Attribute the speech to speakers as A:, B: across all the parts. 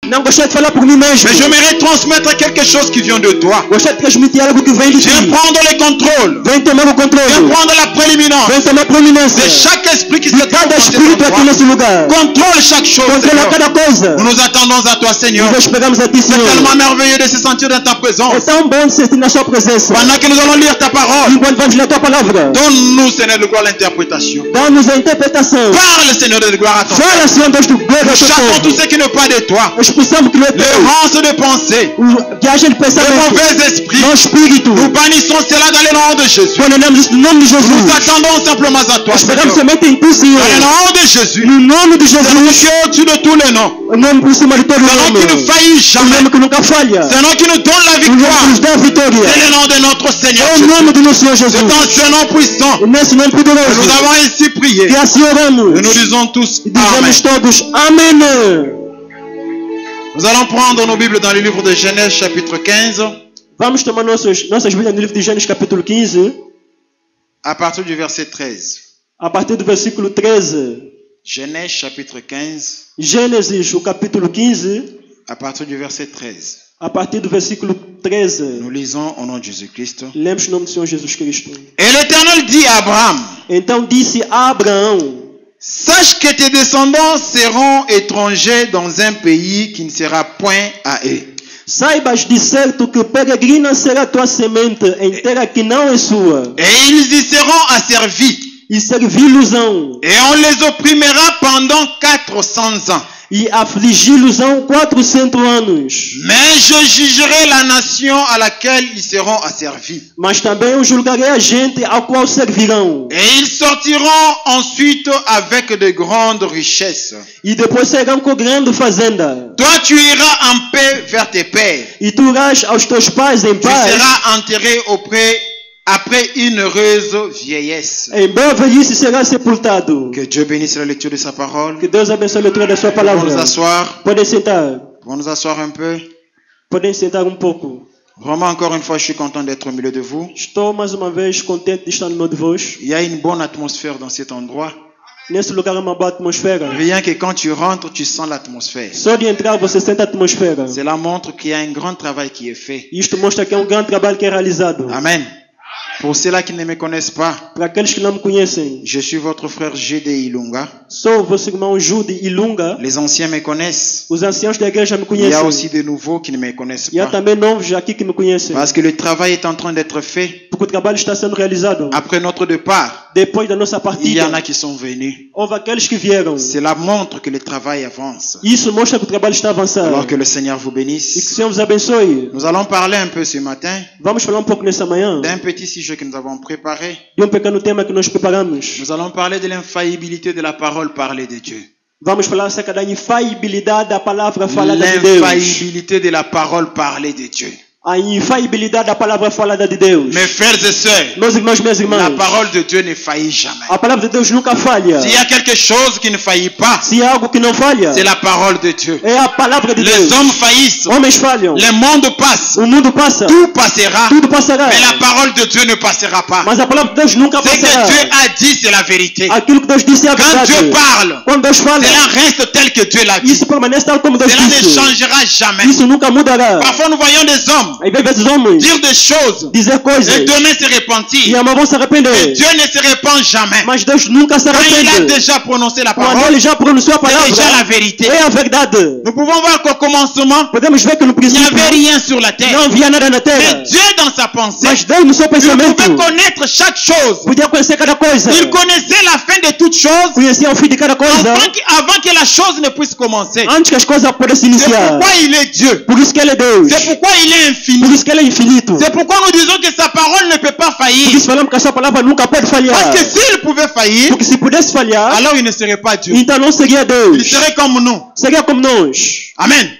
A: Mais j'aimerais transmettre quelque chose qui vient de toi. Viens prendre le contrôle. Viens prendre la prééminence de chaque esprit qui se trouve. Contrôle chaque chose. Nous nous attendons à toi, Seigneur. C'est tellement merveilleux de se sentir dans ta présence. Pendant que nous allons lire ta parole, donne-nous, Seigneur de gloire, l'interprétation. Parle, Seigneur de gloire, à ton cœur. Nous chantons tout ce qui n'est pas de toi. L'errance de pensée, le mauvais esprit. Nous bannissons cela dans le nom de Jésus. Nous attendons simplement à toi, Seigneur. Dans le nom de Jésus. C'est le nom qui est au-dessus de tous les noms. C'est un nom qui ne faillit jamais. C'est un nom qui nous donne la victoire. C'est le nom de notre Seigneur Jésus. C'est dans ce nom puissant que nous avons ainsi prié. Et nous disons tous Amen. Nous allons prendre nos Bibles dans le livre de Genèse chapitre 15.
B: Vamos tomar nossas Bíblias no livro de Gênesis capítulo 15.
A: À partir du verset 13.
B: A partir do versículo 13.
A: Genèse chapitre 15.
B: Gênesis, o capítulo 15.
A: À partir du verset 13.
B: A partir do versículo 13.
A: Nous lisons au nom de Jésus-Christ.
B: Lemos o nome do Senhor Jesus Cristo.
A: Et l'Éternel dit à Abraham.
B: Então disse a Abraão:
A: Sache que tes descendants seront étrangers dans un pays qui ne sera point à eux.
B: Saibas de certo que peregrina será tua semente em terra que não é sua.
A: Et ils y seront asservis.
B: E servi-los-ão.
A: Et on les opprimera pendant 400 ans.
B: E afligi-los-ão 400 anos.
A: Mais je jugerai la nation à laquelle ils seront asservis.
B: Mas também eu julgarei a gente ao qual servirão.
A: Et ils sortiront ensuite avec de grandes richesses.
B: E depois sairão com grande fazenda.
A: Toi tu iras en paix vers tes pères.
B: E tu irás aos teus pais em paz.
A: Tu seras enterré après une heureuse vieillesse.
B: Em boa velhice será sepultado.
A: Que Dieu bénisse la lecture de sa parole.
B: Que Deus abençoe a leitura da sua palavra.
A: Pouvons nous asseoir.
B: Podem sentar.
A: Pouvons nous asseoir un peu.
B: Podem sentar pouco.
A: Vraiment, encore une fois, je suis content d'être au milieu de vous.
B: Estou mais uma vez contente de estar no meio de vós.
A: Il y a une bonne atmosphère dans cet endroit.
B: Nesse lugar há uma boa atmosfera.
A: Rien que quand tu rentres, tu sens l'atmosphère.
B: Só de entrar você sente a atmosfera.
A: Cela montre qu'il y a un grand travail qui est fait.
B: Isto mostra que é grande trabalho que é realizado.
A: Amen. Pour ceux-là qui ne me connaissent pas,
B: para aqueles que não me conhecem,
A: je suis votre frère G.D. Ilunga.
B: Sou vosso irmão Jude Ilunga.
A: Les anciens me connaissent.
B: Os anciãos da igreja me conhecem.
A: Il y a aussi de nouveaux qui ne me connaissent
B: pas. E há também novos aqui que me conhecem.
A: Parce que le travail est en train d'être fait.
B: Porque o trabalho está sendo realizado.
A: Après notre départ,
B: depois da nossa partida,
A: il y en a qui sont venus.
B: Houve aqueles que vieram.
A: Cela montre que le travail avance.
B: Isso mostra que o trabalho está avançando.
A: Alors que le Seigneur vous bénisse.
B: E que o Senhor vos abençoe.
A: Nous allons parler un peu ce matin.
B: Vamos falar pouco nessa manhã.
A: D'un petit sujet que nous avons préparé.
B: De pequeno tema que nós preparamos.
A: Nous allons parler de l'infaillibilité de la parole parlée de Dieu.
B: Vamos falar acerca da infalibilidade da palavra falada de Deus.
A: L'infaillibilité de la parole parlée de Dieu.
B: A infalibilidade da palavra falada de Deus.
A: Mes frères et sœurs,
B: meus irmãos, minhas irmãs,
A: la parole de Dieu ne faillit jamais.
B: A palavra de Deus nunca falha.
A: S'il y a quelque chose qui ne faillit pas,
B: se há algo que não falha,
A: c'est la parole de Dieu.
B: É a palavra de Deus.
A: Les hommes faillissent,
B: homens falham,
A: le monde passe,
B: o mundo passa,
A: tout passera,
B: tudo passará,
A: mais la parole de Dieu ne passera pas.
B: Mas a palavra de Deus nunca passará.
A: Ce que Dieu a dit, c'est la vérité.
B: Aquilo que Deus disse é a verdade.
A: Quand Dieu parle,
B: quando Deus fala,
A: cela reste tel que Dieu l'a dit.
B: Isso permanece tal como Deus
A: cela
B: disse.
A: Ne changera jamais.
B: Isso nunca mudará.
A: Parfois nous voyons des hommes,
B: aí vezes homens
A: dire des choses,
B: dizer coisas,
A: et demain se repentir.
B: E amanhã vão se arrepender.
A: Et Dieu ne se repent jamais.
B: Mas Deus nunca se arrepende.
A: Quand il a déjà prononcé la parole,
B: quando ele já pronunciou a palavra,
A: c'est déjà la vérité.
B: É a verdade.
A: Nous pouvons voir qu'au commencement,
B: podemos ver que no princípio,
A: il n'y avait rien sur la terre.
B: Não havia nada na terra.
A: Mais Dieu dans sa pensée,
B: mas Deus no seu pensamento,
A: il pouvait connaître chaque chose.
B: Podia conhecer cada coisa.
A: Il connaissait la fin de toute chose.
B: Conhecia o fim de cada coisa.
A: Avant que la chose ne puisse commencer.
B: Antes que as coisas pudessem iniciar.
A: C'est pourquoi il est Dieu.
B: Por isso que ele é Deus.
A: C'est pourquoi il est infini.
B: Por isso que ele é infinito.
A: C'est pourquoi nous disons que sa parole ne peut pas faillir.
B: Por isso falamos que a sua palavra nunca pode falhar.
A: Parce que s'il pouvait faillir,
B: porque se pudesse falhar,
A: alors il ne serait pas Dieu.
B: Então não seria Deus.
A: Il serait comme nous.
B: Seria como nós.
A: Amen.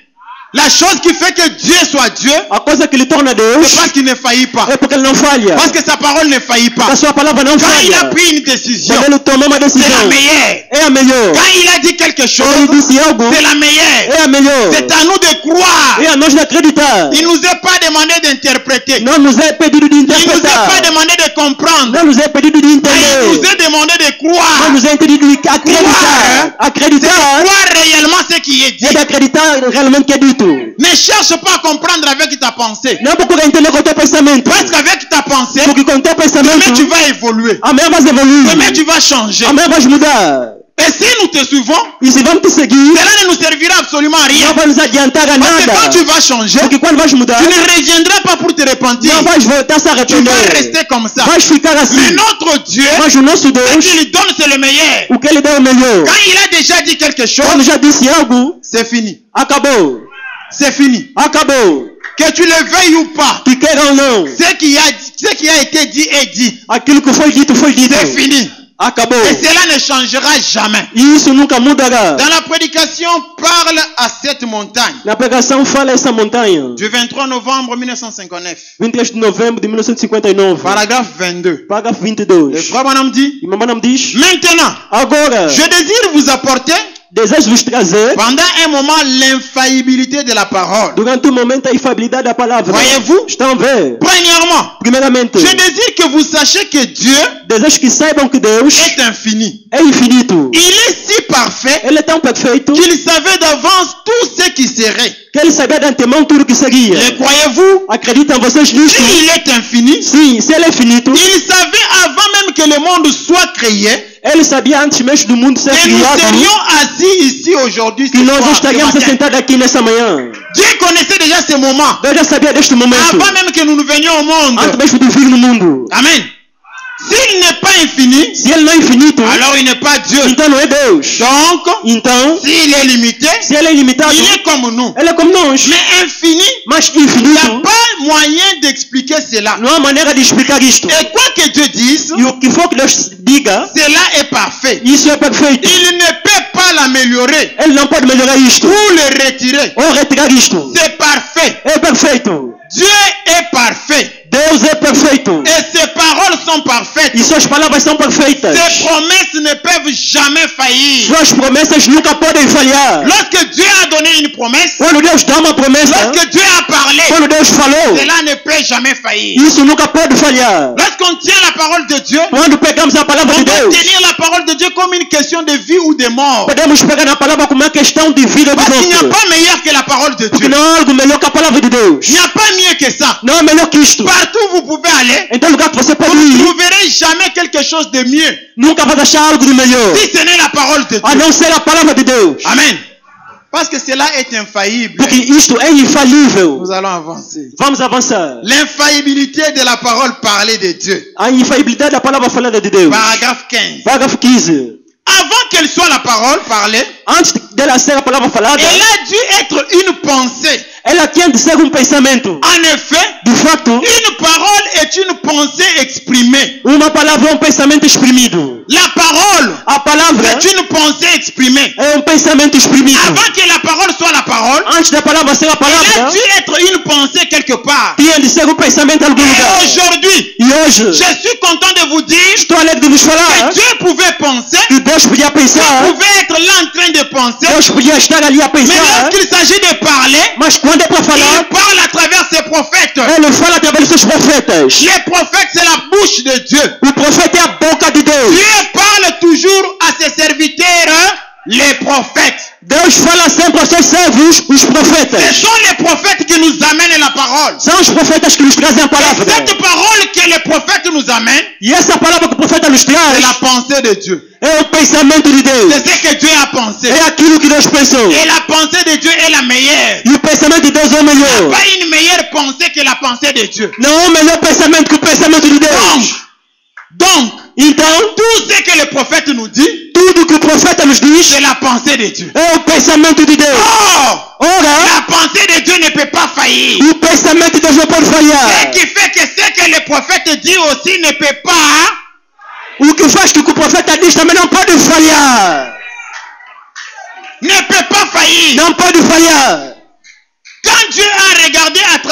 A: La chose qui fait que Dieu soit Dieu,
B: A coisa que lhe torna Deus
A: c'est parce qu'il ne faillit pas.
B: é porque ele não falha.
A: Parce que sa parole ne faillit pas.
B: A sua palavra não
A: Quand il a
B: falha.
A: pris une décision,
B: Quando ele tomou uma
A: c'est
B: decisão,
A: la meilleure.
B: é a melhor.
A: Quand il a dit quelque chose,
B: Quando ele disse algo,
A: c'est la meilleure.
B: é a melhor.
A: C'est à nous de croire.
B: É a nós de acreditar.
A: Il nous est pas demandé d'interpréter.
B: Não nos é pedido de
A: Il nous est
B: interpretar.
A: pas demandé de comprendre.
B: Não nos é pedido de
A: Mais il nous
B: entender.
A: est demandé de
B: Não
A: croire.
B: nos é pedido de acreditar.
A: C'est de
B: Acreditar
A: croire réellement ce qui est dit.
B: é de acreditar realmente que é dito.
A: Ne cherche pas à comprendre avec ta pensée.
B: Não procura entender com o teu pensamento.
A: Parce qu'avec ta pensée,
B: Porque com o teu
A: demain tu
B: pensamento,
A: vas évoluer.
B: amanhã vais evoluir.
A: Demain tu vas changer.
B: Amanhã vais mudar.
A: Et si nous te suivons,
B: E se vamos te seguir,
A: cela ne nous servira absolument à rien.
B: não vai nos adiantar a
A: Parce que
B: nada.
A: quand tu vas changer,
B: Porque quando vais mudar,
A: tu ne reviendras pas pour te repentir.
B: não vais voltar a se
A: Tu
B: arrepender.
A: vas rester comme ça.
B: Vais ficar
A: Mais
B: assim.
A: notre Dieu,
B: Mas o nosso
A: ce
B: Deus,
A: qu'il donne, c'est le meilleur.
B: o que ele deu é o melhor.
A: Quand il a déjà dit quelque
B: Quando
A: chose,
B: já disse algo,
A: c'est fini.
B: acabou.
A: C'est fini.
B: Acabou.
A: Que tu le veuilles ou pas,
B: Que queira ou não,
A: ce qui a été dit est dit.
B: aquilo que foi dito foi dito.
A: C'est fini.
B: Acabou.
A: Et cela ne changera jamais.
B: E isso nunca mudará.
A: Dans la prédication, parle à cette montagne.
B: Na pregação fala essa montanha.
A: Du 23 novembre 1959.
B: 23 de novembro de 1959.
A: Paragraphe 22.
B: Parágrafo
A: Le
B: 22.
A: frère Branham dit,
B: E mamãe diz,
A: maintenant,
B: agora,
A: je désire vous apporter
B: desejo vos trazer,
A: pendant un moment l'infaillibilité de la parole.
B: durante um momento, a infalibilidade da palavra.
A: Voyez-vous?
B: Estão a ver?
A: Premièrement,
B: Primeiramente,
A: je désire que vous sachiez que Dieu
B: desejo que saibam que Deus
A: est infini.
B: é infinito.
A: Il est si parfait
B: Ele é tão perfeito
A: qu'il savait d'avance tout ce qui serait.
B: que ele sabia de antemão tudo que seria.
A: Le croyez-vous?
B: Acreditam vocês nisso?
A: S'il est infini,
B: Sim, se ele é infinito,
A: il savait avant même que le monde soit créé
B: ele sabia antes mesmo do mundo ser
A: que nous
B: criado
A: serions assis ici aujourd'hui.
B: que
A: ce
B: nós
A: soir, ce
B: estaríamos
A: matin.
B: sentados aqui nessa manhã.
A: Dieu connaissait déjà ce moment
B: Deus já sabia deste momento,
A: avant même que nous nous venions au monde.
B: antes mesmo de vir no mundo.
A: Amen. S'il n'est pas infini,
B: Se ele não é infinito,
A: alors il n'est pas Dieu.
B: então não é Deus.
A: Donc,
B: Então,
A: s'il est limité,
B: se ele é ilimitado,
A: il est comme nous.
B: ele é como nós.
A: Mais infini,
B: Mas
A: il n'y a
B: infinito,
A: pas moyen d'expliquer cela.
B: não há maneira de explicar isto.
A: Et quoi que Dieu dise,
B: E o que for que Deus diga,
A: cela est parfait.
B: isso é perfeito.
A: Il ne peut pas l'améliorer
B: Ele não pode melhorar isto
A: ou le retirer.
B: ou retirar isto.
A: C'est parfait.
B: É perfeito.
A: Dieu est parfait.
B: Deus é perfeito.
A: Et ses paroles sont parfaites.
B: E suas palavras são perfeitas.
A: Ses promesses ne peuvent jamais faillir.
B: Suas promessas nunca podem falhar.
A: Lorsque Dieu a donné une promesse,
B: Quando Deus dá uma promessa,
A: lorsque Dieu a parlé,
B: quando Deus falou,
A: cela ne peut jamais faillir.
B: isso nunca pode falhar.
A: Lorsqu'on tient la parole de Dieu,
B: Quando pegamos a palavra
A: on
B: de
A: doit
B: Deus,
A: tenir la parole de Dieu comme une question de vie ou de mort.
B: podemos pegar na palavra como uma questão de vida ou de
A: Parce qu'il n'y a
B: morte.
A: pas meilleur que la parole de
B: Porque
A: Dieu.
B: não há algo melhor que a palavra de Deus.
A: Il n'y a pas mieux que ça.
B: Não é melhor que isto.
A: Partout où vous pouvez aller,
B: Em todo lugar que você pode
A: vous ne
B: ir,
A: trouverez jamais quelque chose de mieux
B: nunca vai achar algo de melhor.
A: si ce n'est la parole de
B: A
A: Dieu.
B: não ser a palavra de Deus.
A: Amen. Parce que cela est infaillible.
B: Porque isto é infalível.
A: Nous allons avancer.
B: Vamos avançar.
A: L'infaillibilité de la parole parlée de Dieu.
B: A infalibilidade da palavra falada de Deus.
A: Paragraphe 15.
B: Parágrafo 15.
A: Avant qu'elle soit la parole parlée,
B: Antes dela ser a palavra falada,
A: elle a dû être une pensée.
B: ela tinha de ser um pensamento.
A: En effet,
B: De fato,
A: une parole est une pensée exprimée.
B: uma palavra é um pensamento exprimido.
A: La parole
B: A palavra
A: est une pensée exprimée.
B: é um pensamento exprimido.
A: Avant que la parole soit la parole,
B: Antes da palavra ser a
A: elle a
B: palavra,
A: dû être une pensée quelque part.
B: tinha de ser um pensamento em algum
A: Et
B: lugar.
A: aujourd'hui,
B: E hoje,
A: je suis content de vous dire
B: estou alegre de vos falar
A: que Dieu pouvait penser,
B: que Deus podia
A: Dieu
B: pensar,
A: pouvait être là en train de penser,
B: Deus podia estar ali a
A: mais
B: pensar,
A: lorsqu'il s'agit de parler,
B: mas quando é para
A: il
B: falar,
A: parle à travers ses prophètes.
B: ele fala através dos seus profetas.
A: Les prophètes, c'est la bouche de Dieu.
B: O profeta é a boca de Deus.
A: Dieu parle toujours à ses serviteurs, les prophètes.
B: Deus fala sempre aos seus servos, os
A: Ce
B: profetas.
A: sont les prophètes qui nous amènent la parole.
B: São os profetas que nos trazem a palavra.
A: Cette parole que les prophètes nous amènent,
B: E essa palavra que o profeta nos
A: c'est
B: traz
A: la pensée de Dieu.
B: é o pensamento de Deus.
A: C'est ce que Dieu a pensé.
B: É aquilo que Deus pensou.
A: Et la pensée de Dieu est la meilleure.
B: E o pensamento de Deus é o melhor.
A: Pas une meilleure pensée que la pensée de Dieu.
B: Não é o melhor pensamento que o pensamento de Deus.
A: Donc,
B: Então,
A: tout ce que le prophète nous dit,
B: tudo que o profeta nos diz
A: c'est la pensée de Dieu.
B: é o pensamento de Deus.
A: Or,
B: Ora,
A: la pensée de Dieu ne peut pas faillir.
B: o pensamento de Deus não pode
A: Ce
B: falhar.
A: qui fait que ce que le prophète dit aussi ne peut pas.
B: O que faz que o profeta diz também não pode falhar.
A: Ne peut pas faillir.
B: Não pode falhar.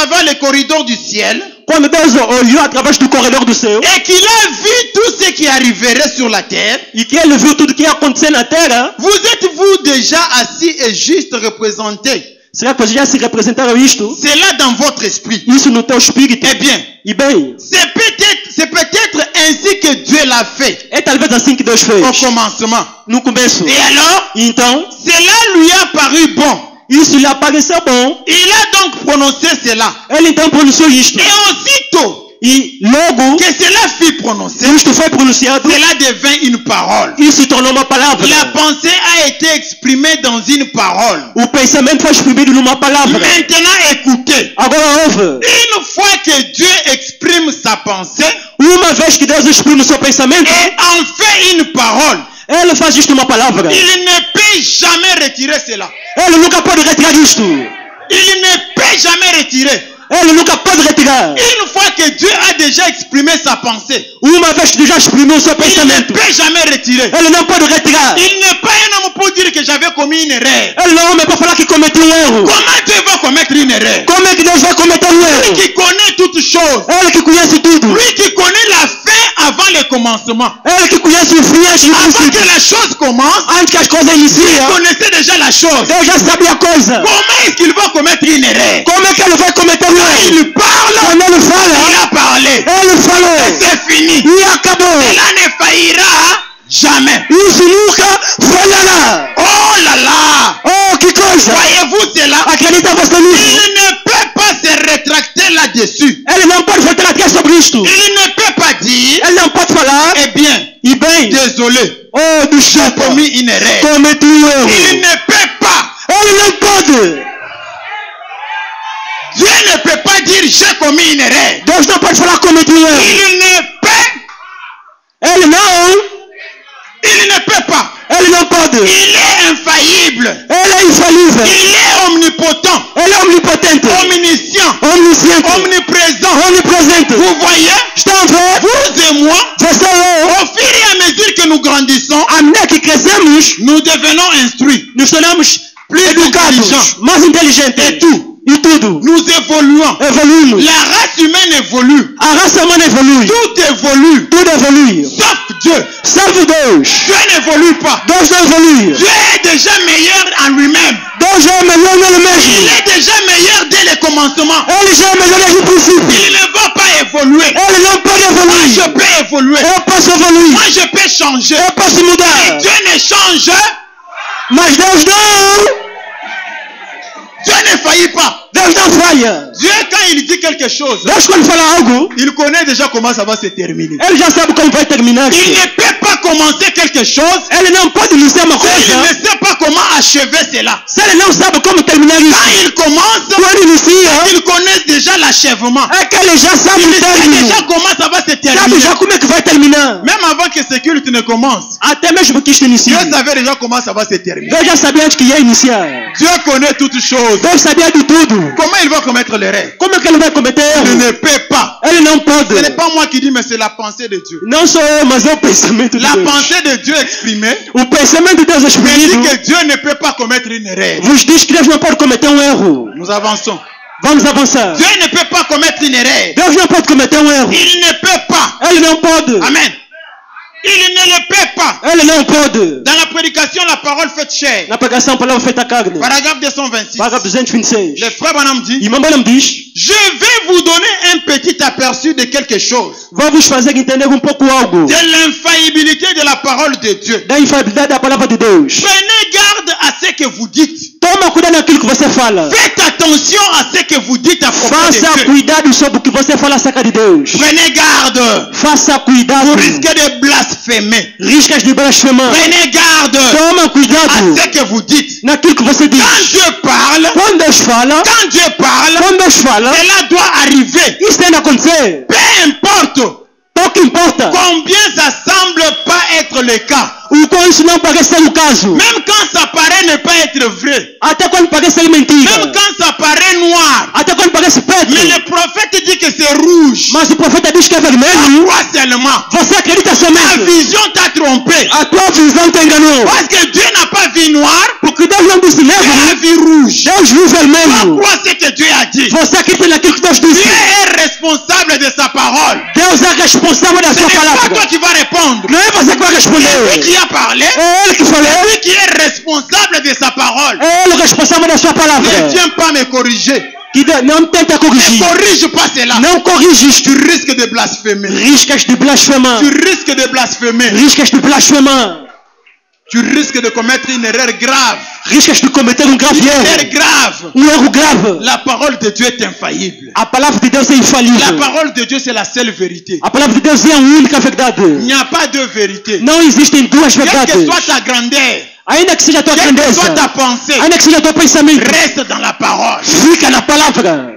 A: travers les corridors du ciel
B: quando Deus olhou através do corredor do céu
A: et qu'il a vu tout ce qui arriverait sur la terre,
B: e que ele viu tudo que ia acontecer na terra,
A: vous êtes-vous déjà assis et juste représenté?
B: será que vocês já se representaram isto?
A: C'est là dans votre esprit.
B: Isso no teu espírito?
A: Eh bien,
B: E bem,
A: c'est peut-être ainsi que Dieu l'a fait
B: é talvez assim que Deus fez.
A: au commencement.
B: No começo.
A: Et alors,
B: Então,
A: cela lui a paru bon.
B: isso lhe apareceu bom.
A: Il a donc prononcé cela.
B: Ele então pronunciou isto.
A: Et aussitôt
B: E logo
A: que cela fut prononcé,
B: isto foi pronunciado,
A: cela devint une parole.
B: isso se tornou uma palavra.
A: La pensée a été exprimée dans une parole.
B: O pensamento foi exprimido numa palavra.
A: Maintenant, écoutez.
B: Agora ouve.
A: Une fois que Dieu exprime sa pensée
B: Uma vez que Deus exprime o seu pensamento,
A: et en fait une parole,
B: ele faz isto uma palavra.
A: il ne peut jamais retirer cela.
B: Ele nunca pode retirar isto.
A: Il ne peut jamais retirer.
B: Ele nunca pode retirar.
A: Une fois que Dieu a déjà exprimé sa pensée,
B: Uma vez que Deus já exprimiu o seu
A: il ne
B: pensamento,
A: peut jamais retirer.
B: ele não pode retirar.
A: Il n'est pas un homme pour dire que j'avais commis une erreur.
B: Ele não é homem para falar que cometeu um erro.
A: Comment Dieu va commettre une erreur?
B: Como é que Deus vai cometer um
A: Lui
B: erro?
A: qui connaît toutes choses.
B: Ele que conhece tudo.
A: Lui qui connaît la fin avant le commencement.
B: Ele que conhece o fim antes do
A: Avant que
B: princípio.
A: la chose commence,
B: Antes que as coisas
A: il
B: iniciam,
A: connaissait déjà la chose.
B: Deus já sabia a coisa.
A: Comment est-ce qu'il va commettre une erreur?
B: Como é que ele vai cometer um erro?
A: Il parle,
B: Quando ele
A: il
B: fala,
A: a parlé.
B: ele falou.
A: C'est fini.
B: E acabou.
A: Cela ne faillira jamais.
B: Isso nunca falhará.
A: Oh là là!
B: Oh, que coisa.
A: Voyez-vous cela?
B: Acredita você nisso?
A: Il ne peut pas se rétracter là-dessus.
B: Ele não pode voltar atrás sobre isto.
A: Il ne peut pas dire,
B: Ele não pode falar.
A: eh bien,
B: E bem,
A: désolé,
B: oh,
A: j'ai
B: desculpa,
A: commis une erreur.
B: cometi um erro.
A: Il ne peut pas.
B: Ele não pode.
A: Dieu ne peut pas dire j'ai commis une erreur.
B: Deus não pode falar cometi um erro.
A: Il ne peut.
B: Ele não.
A: Il ne peut pas.
B: Ele não pode.
A: Il est infaillible.
B: Ele é infalível.
A: Il est omnipotent,
B: Ele é omnipotente.
A: omniscient,
B: Omnisciente.
A: omniprésent.
B: Onipresente.
A: Vous voyez,
B: Estão a ver?
A: vous et moi,
B: Você e eu,
A: au fur et à mesure que nous grandissons,
B: à medida que crescemos,
A: nous devenons instruits,
B: nos tornamos
A: plus
B: educados,
A: intelligents.
B: mais inteligentes.
A: Et tout.
B: E tudo.
A: Nous évoluons.
B: Evoluímos.
A: La race humaine évolue.
B: A raça humana evolui.
A: Tout évolue.
B: Tudo evolui.
A: Sauf Dieu.
B: Salve Deus.
A: Dieu n'évolue pas.
B: Deus não evolui.
A: Dieu est déjà meilleur en lui-même.
B: Deus é melhor nele
A: Il
B: mesmo.
A: est déjà meilleur dès le commencement.
B: Ele já é melhor desde o princípio.
A: Il ne va pas évoluer.
B: Ele não pode
A: Moi,
B: evoluir.
A: je peux évoluer.
B: Eu posso evoluir.
A: Moi, je peux changer.
B: Eu posso mudar.
A: Dieu ne change.
B: Mas Deus não.
A: Dieu ne faillit pas.
B: Deus não falha.
A: Dieu, quand il dit quelque chose,
B: Deus, quando fala algo,
A: il connaît déjà comment ça va se terminer.
B: ele já sabe como vai terminar.
A: Il ne peut pas commencer quelque chose
B: Ele não pode iniciar uma
A: s'il
B: coisa
A: ne sait pas comment achever cela.
B: se ele não sabe como terminar
A: Quand
B: isso.
A: il commence,
B: Quando inicia,
A: il connaît déjà l'achèvement.
B: é que ele já sabe
A: Il
B: o
A: sait
B: término.
A: déjà comment ça va se
B: Sabe
A: terminer.
B: já como é que vai terminar.
A: Même avant que ce culte ne commence,
B: Até mesmo que isto inicie.
A: Dieu savait déjà comment ça va se terminer.
B: Deus já sabia antes que ia iniciar.
A: Dieu connaît toutes choses.
B: Deus sabia de tudo.
A: Comment il va commettre l'erreur?
B: Como é que ele vai cometer
A: Il
B: erro?
A: ne peut pas.
B: Ele não pode.
A: Ce n'est pas moi qui dis, mais c'est la pensée de Dieu.
B: Não sou eu, mas é o pensamento de
A: La
B: Deus.
A: pensée de Dieu exprimée
B: O pensamento de Deus
A: me
B: exprimido
A: dit que Dieu ne peut pas commettre une erreur.
B: vos diz que Deus não pode cometer um erro.
A: Nous avançons.
B: Vamos avançar.
A: Dieu ne peut pas commettre une erreur.
B: Deus não pode cometer um erro.
A: Il ne peut pas.
B: Ele não pode.
A: Amen. Il ne le peut pas.
B: Ele não pode.
A: Dans la prédication, la parole faite chair.
B: Na pregação, a palavra feita carne.
A: Paragraphe 226.
B: Parágrafo 226.
A: Le frère Branham dit,
B: E Mamãe diz,
A: je vais vous donner un petit aperçu de quelque chose.
B: vou vos fazer entender um pouco algo
A: De l'infaillibilité de la parole de Dieu.
B: da infalibilidade da palavra de Deus.
A: Prenez garde à ce que vous dites.
B: Toma cuidado naquilo que você fala.
A: Faites attention à ce que vous dites à propos de
B: Faça
A: Dieu.
B: cuidado sobre o que você fala acerca de Deus.
A: Prenez garde.
B: Faça cuidado.
A: Vous risquez de blasphémer.
B: Riscas de blasfemar.
A: Prenez garde
B: Toma
A: à
B: cuidado
A: ce que vous dites.
B: naquilo que você diz.
A: Quand Dieu parle,
B: Quando Deus fala,
A: quand Dieu parle,
B: quando Deus fala,
A: cela doit arriver.
B: isso tem de acontecer.
A: Peu importe
B: Pouco importa.
A: combien ça semble pas être le cas.
B: O qual isso não parece ser o caso.
A: Même quand ça paraît ne pas être vrai.
B: Até quando parece ser mentira.
A: Même quand ça paraît noir.
B: Até quando parece preto.
A: Mais le prophète dit que c'est rouge. rouge.
B: Mas o profeta diz que é vermelho.
A: Toi seulement.
B: Você acredita
A: Ta
B: somente.
A: vision t'a trompé.
B: A tua visão te enganou.
A: Parce que Dieu n'a pas vu noir,
B: Porque Deus não disse
A: il a
B: negro.
A: vu rouge.
B: Deus viu vermelho.
A: Crois ce que Dieu a dit.
B: Você acredita naquilo que Deus
A: Dieu
B: disse.
A: est responsable de sa parole.
B: Deus é responsável da
A: Ce
B: sua
A: n'est pas toi
B: palavra.
A: qui vas répondre.
B: Não é você que vai
A: C'est lui
B: responder.
A: qui a parlé.
B: É ele que falou.
A: C'est lui qui est responsable de sa parole.
B: É ele o responsável da sua palavra.
A: Ne viens pas me corriger.
B: Que não tenta
A: Ne
B: corrigir.
A: corrige pas cela.
B: Não corrige isto.
A: Tu risques de blasphémer.
B: Riscas de blasfemar.
A: Tu risques de blasphémer.
B: Riscas de blasfemar.
A: Tu risques de commettre une erreur grave.
B: Riscas de cometer grave
A: Une
B: erro.
A: erreur grave.
B: Erro grave.
A: La parole de Dieu est infaillible.
B: A palavra de Deus é
A: La
B: infalível.
A: parole de Dieu, c'est la seule vérité.
B: A palavra de Deus é a única
A: Il
B: verdade.
A: n'y a pas de vérité.
B: Não existem duas
A: Quelle que
B: verdades.
A: soit ta grandeur,
B: Ainda que seja a tua
A: quelle que
B: grandeza,
A: soit ta pensée,
B: ainda que seja o teu pensamento,
A: reste dans la parole.
B: fica na palavra.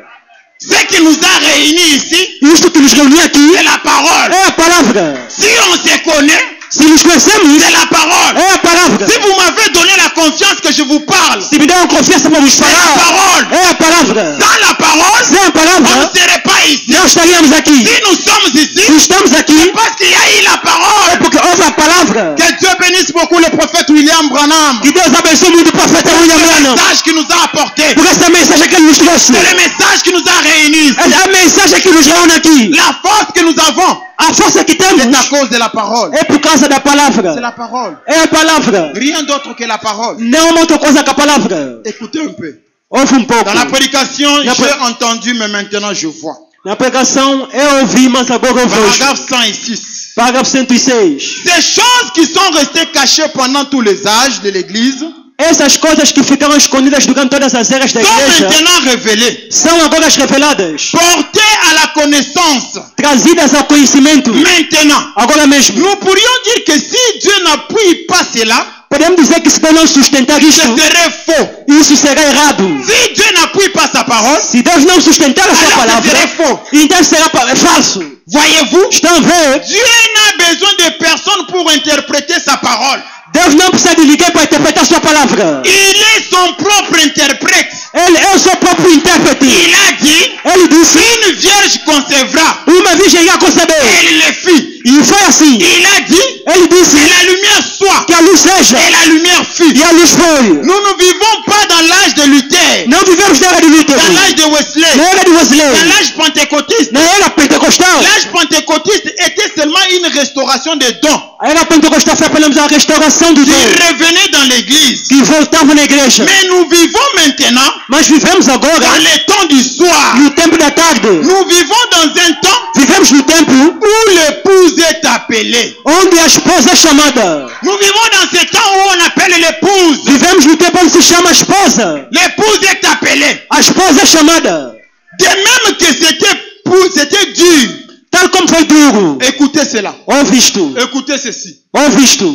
A: Ce qui nous a réunis ici,
B: Isto que nos reúne aqui
A: c'est la parole.
B: é a palavra.
A: Si on se connaît,
B: Se nos conhecemos,
A: c'est la parole.
B: é a palavra.
A: Si vous m'avez donné la confiance que je vous parle,
B: Se me dão confiança para vos
A: c'est la
B: falar,
A: parole.
B: é a palavra.
A: Sans la parole,
B: Sem a
A: on ne
B: palavra,
A: serait pas ici.
B: não estaríamos aqui.
A: Si nous sommes ici,
B: Se estamos aqui,
A: c'est parce qu'il y a eu la
B: é
A: parole.
B: porque houve a palavra.
A: Que Dieu bénisse beaucoup le prophète William Branham.
B: Que Deus abençoe muito o profeta
A: C'est
B: William
A: le
B: Branham.
A: message qui nous a apporté.
B: Por essa mensagem que ele nos trouxe.
A: C'est le message qui nous a réunis.
B: É a mensagem que nos reúne aqui.
A: La force que nous avons,
B: A força que temos
A: c'est à cause de la parole.
B: é por causa da palavra.
A: C'est la parole.
B: É a palavra.
A: Rien d'autre que la parole.
B: Não uma outra coisa que a palavra.
A: Écoutez un peu.
B: Ouve pouco.
A: Dans la prédication,
B: La
A: j'ai entendu, mais maintenant je vois.
B: Na pregação eu ouvi, mas agora eu vejo.
A: Paragraphe 106.
B: Parágrafo 106.
A: Ces choses qui sont restées cachées pendant tous les âges de l'Église
B: Essas coisas que ficaram escondidas durante todas as eras da
A: sont
B: igreja
A: maintenant révélées,
B: são agora reveladas,
A: portées à la connaissance.
B: trazidas ao conhecimento.
A: Maintenant,
B: Agora mesmo.
A: nous pourrions dire que si Dieu n'appuie pas cela,
B: Podemos dizer que se Deus não sustentar
A: ce
B: isto,
A: serait faux.
B: isso será errado.
A: Si Dieu n'appuie pas sa parole,
B: Se Deus não sustentar a sua
A: alors ce
B: palavra,
A: serait faux.
B: então será falso.
A: Voyez-vous,
B: Estão a ver?
A: Dieu n'a besoin de personne pour interpréter sa parole.
B: Deus não precisa de ninguém para interpretar a sua palavra.
A: Il est son propre interprète.
B: Ele é o seu próprio intérprete.
A: Il a dit,
B: Ele disse,
A: une vierge concevra.
B: uma virgem ia conceber.
A: Elle le fit.
B: E foi assim.
A: Il a dit,
B: Ele disse
A: que la lumière soit.
B: que a luz seja.
A: Et la lumière fut.
B: E a luz foi.
A: Nous ne vivons pas dans l'âge de Luther,
B: Não vivemos na era de Lutero.
A: dans l'âge de Wesley,
B: Na era de
A: dans
B: Wesley.
A: l'âge pentecôtiste.
B: Na era pentecostal.
A: L'âge pentecôtiste était seulement une restauration des dons
B: A era pentecostal foi apenas a restauração do
A: qui
B: Deus.
A: revenaient dans l'église.
B: Que voltava na igreja.
A: Mais nous vivons maintenant
B: Mas vivemos agora
A: dans les temps du soir.
B: no tempo da tarde.
A: Nous vivons dans un temps
B: Vivemos no tempo
A: où l'épouse est appelée.
B: onde a esposa é chamada.
A: Nous vivons dans ce temps où on appelle l'épouse.
B: Vivemos no tempo onde se chama a esposa.
A: L'épouse est appelée.
B: A esposa é chamada.
A: De même que c'était dur.
B: Tal como foi duro.
A: Écoutez cela.
B: Ouve isto.
A: Écoutez ceci.
B: Ouve isto.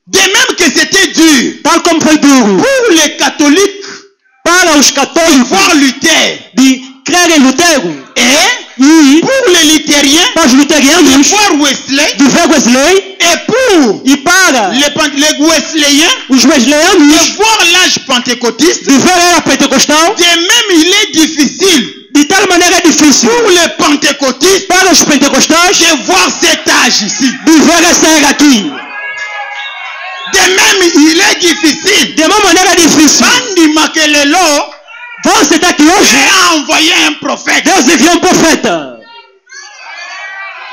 A: De même que c'était dur
B: Tal como foi duro.
A: pour les catholiques
B: Para os católicos
A: voir Luther
B: de crer em Lutero.
A: et pour les luthériens
B: Para os luterianos
A: de voir Wesley
B: de ver Wesley.
A: et pour
B: E para
A: les Wesleyens
B: os wesleyanos
A: de voir l'âge pentecôtiste.
B: de ver a era pentecostal.
A: De même, il est difficile
B: De tal maneira é difícil
A: pour les pentecôtistes
B: para os pentecostais
A: de voir cet âge ici.
B: de ver essa era aqui.
A: De même, il est difficile.
B: De uma maneira difícil.
A: Bandi Makelelo
B: Vamos sentar aqui hoje.
A: a envoyé un prophète.
B: Deus enviou profeta.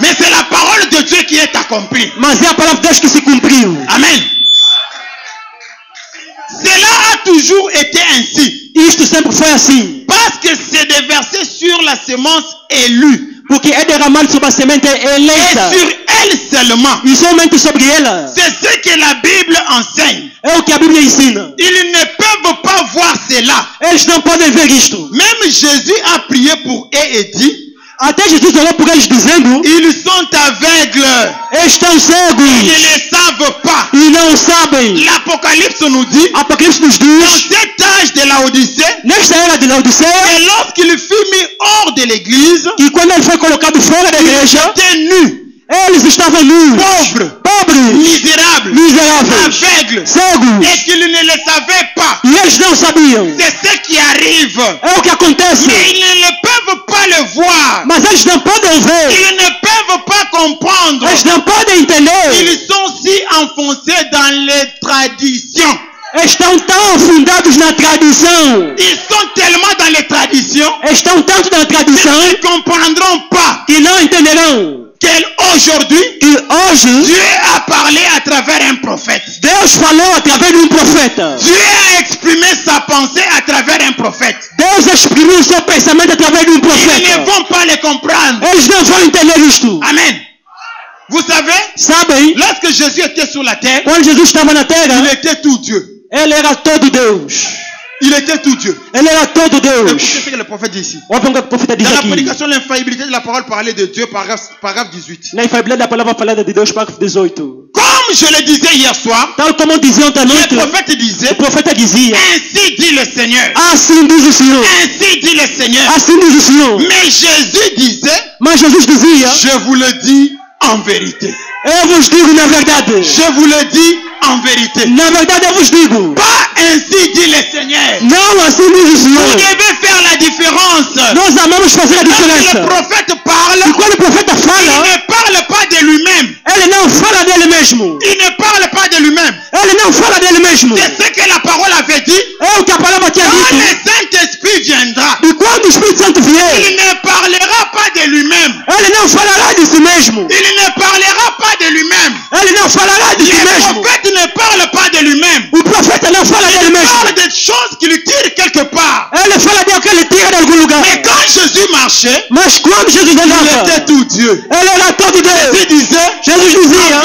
A: Mais c'est la parole de Dieu qui est accomplie.
B: Mas é a palavra de Deus que se cumpriu.
A: Amen. Cela a toujours été ainsi.
B: Isto sempre foi assim.
A: Parce que c'est des versets sur la semence élue.
B: Porque é derramado sobre a semente
A: Et
B: eleita.
A: sur elle seulement.
B: E somente sobre ela.
A: C'est ce que la Bible enseigne.
B: É o que a Bíblia ensina.
A: Ils ne peuvent pas voir cela.
B: Eles não podem ver isto.
A: Même Jésus a prié pour eux et dit,
B: Até Jesus orou por eles dizendo:
A: ils sont aveugles.
B: estão
A: Ils
B: cegos
A: ne le savent pas.
B: e não sabem.
A: L'Apocalypse nous dit,
B: Apocalipse nos
A: dans
B: diz,
A: cet âge de la Odyssée,
B: nesta era de Laodiceia,
A: et lorsqu'il fut mis hors de l'église,
B: que quando ele foi colocado fora da
A: il
B: igreja,
A: était nu,
B: eles estavam nus,
A: pauvre,
B: pobres,
A: misérable,
B: miseráveis,
A: aveugle,
B: cegos,
A: et qu'ils ne le savaient pas.
B: e eles não sabiam.
A: C'est ce qui arrive.
B: É o que acontece.
A: Mais ils ne peuvent pas le voir.
B: Mas eles não podem ver.
A: Ils ne peuvent pas comprendre.
B: Eles não podem entender.
A: Ils sont si enfoncés dans les traditions.
B: Estão tão afundados na tradição.
A: Ils sont tellement dans les traditions.
B: Estão tanto na tradição.
A: Ils ne comprendront pas
B: Que não entenderão.
A: Qu'aujourd'hui,
B: hoje,
A: Dieu a parlé à travers un prophète.
B: Deus falou através de um profeta.
A: Dieu a exprimé sa pensée à travers un prophète.
B: Deus exprimiu o seu pensamento através de um profeta.
A: Ils ne vont pas le comprendre.
B: Eles não vão entender isto.
A: Amen. Vous savez,
B: Sabem,
A: lorsque Jésus était sur la terre,
B: quando Jesus estava na terra,
A: il était tout Dieu.
B: ele era todo Deus.
A: Il était tout Dieu.
B: Ele era todo Deus.
A: Écoutez ce que le prophète dit ici.
B: Olha o que o profeta diz
A: Dans la
B: aqui.
A: prédication, l'infaillibilité de la parole parlait de Dieu, paragraphe 18.
B: Na infalibilidade da palavra falada de Deus, parágrafo 18.
A: Comme je le disais hier soir,
B: Tal como dizia ontem à noite,
A: le prophète disait,
B: o profeta dizia:
A: ainsi dit le Seigneur.
B: Assim diz o Senhor.
A: Ainsi dit le Seigneur.
B: Assim diz o Senhor.
A: Mais Jésus disait,
B: Mas Jesus dizia:
A: je vous le dis en vérité.
B: Eu vos digo na verdade.
A: Je vous le dis en vérité.
B: Na verdade eu vos digo.
A: Pas ainsi dit le Seigneur.
B: Não assim diz o
A: Vous
B: Senhor.
A: devez faire la différence.
B: Nós amamos fazer a
A: Lorsque le
B: diferença.
A: prophète parle,
B: E quando o profeta
A: il
B: fala,
A: ne parle pas de lui-même.
B: ele não fala dele mesmo.
A: Il ne parle pas de lui-même.
B: Ele não fala dele mesmo.
A: C'est ce que la parole avait dit.
B: É o que a palavra tinha
A: Quand
B: dito.
A: le Saint-Esprit viendra,
B: E quando o Espírito Santo vier,
A: il ne parlera pas de lui-même.
B: ele não falará de si mesmo.
A: Il ne parlera pas de lui-même.
B: Ele não falará de si
A: Le
B: mesmo.
A: prophète ne parle pas de lui-même.
B: O profeta não fala dele
A: Il
B: mesmo.
A: parle des choses qui lui tirent quelque part.
B: Ele fala de algo que ele tira de algum lugar.
A: Mais quand Jésus marchait,
B: Mas quando Jesus
A: il
B: andava,
A: était tout Dieu.
B: ele era todo Deus.
A: Il disait,
B: Jesus dizia: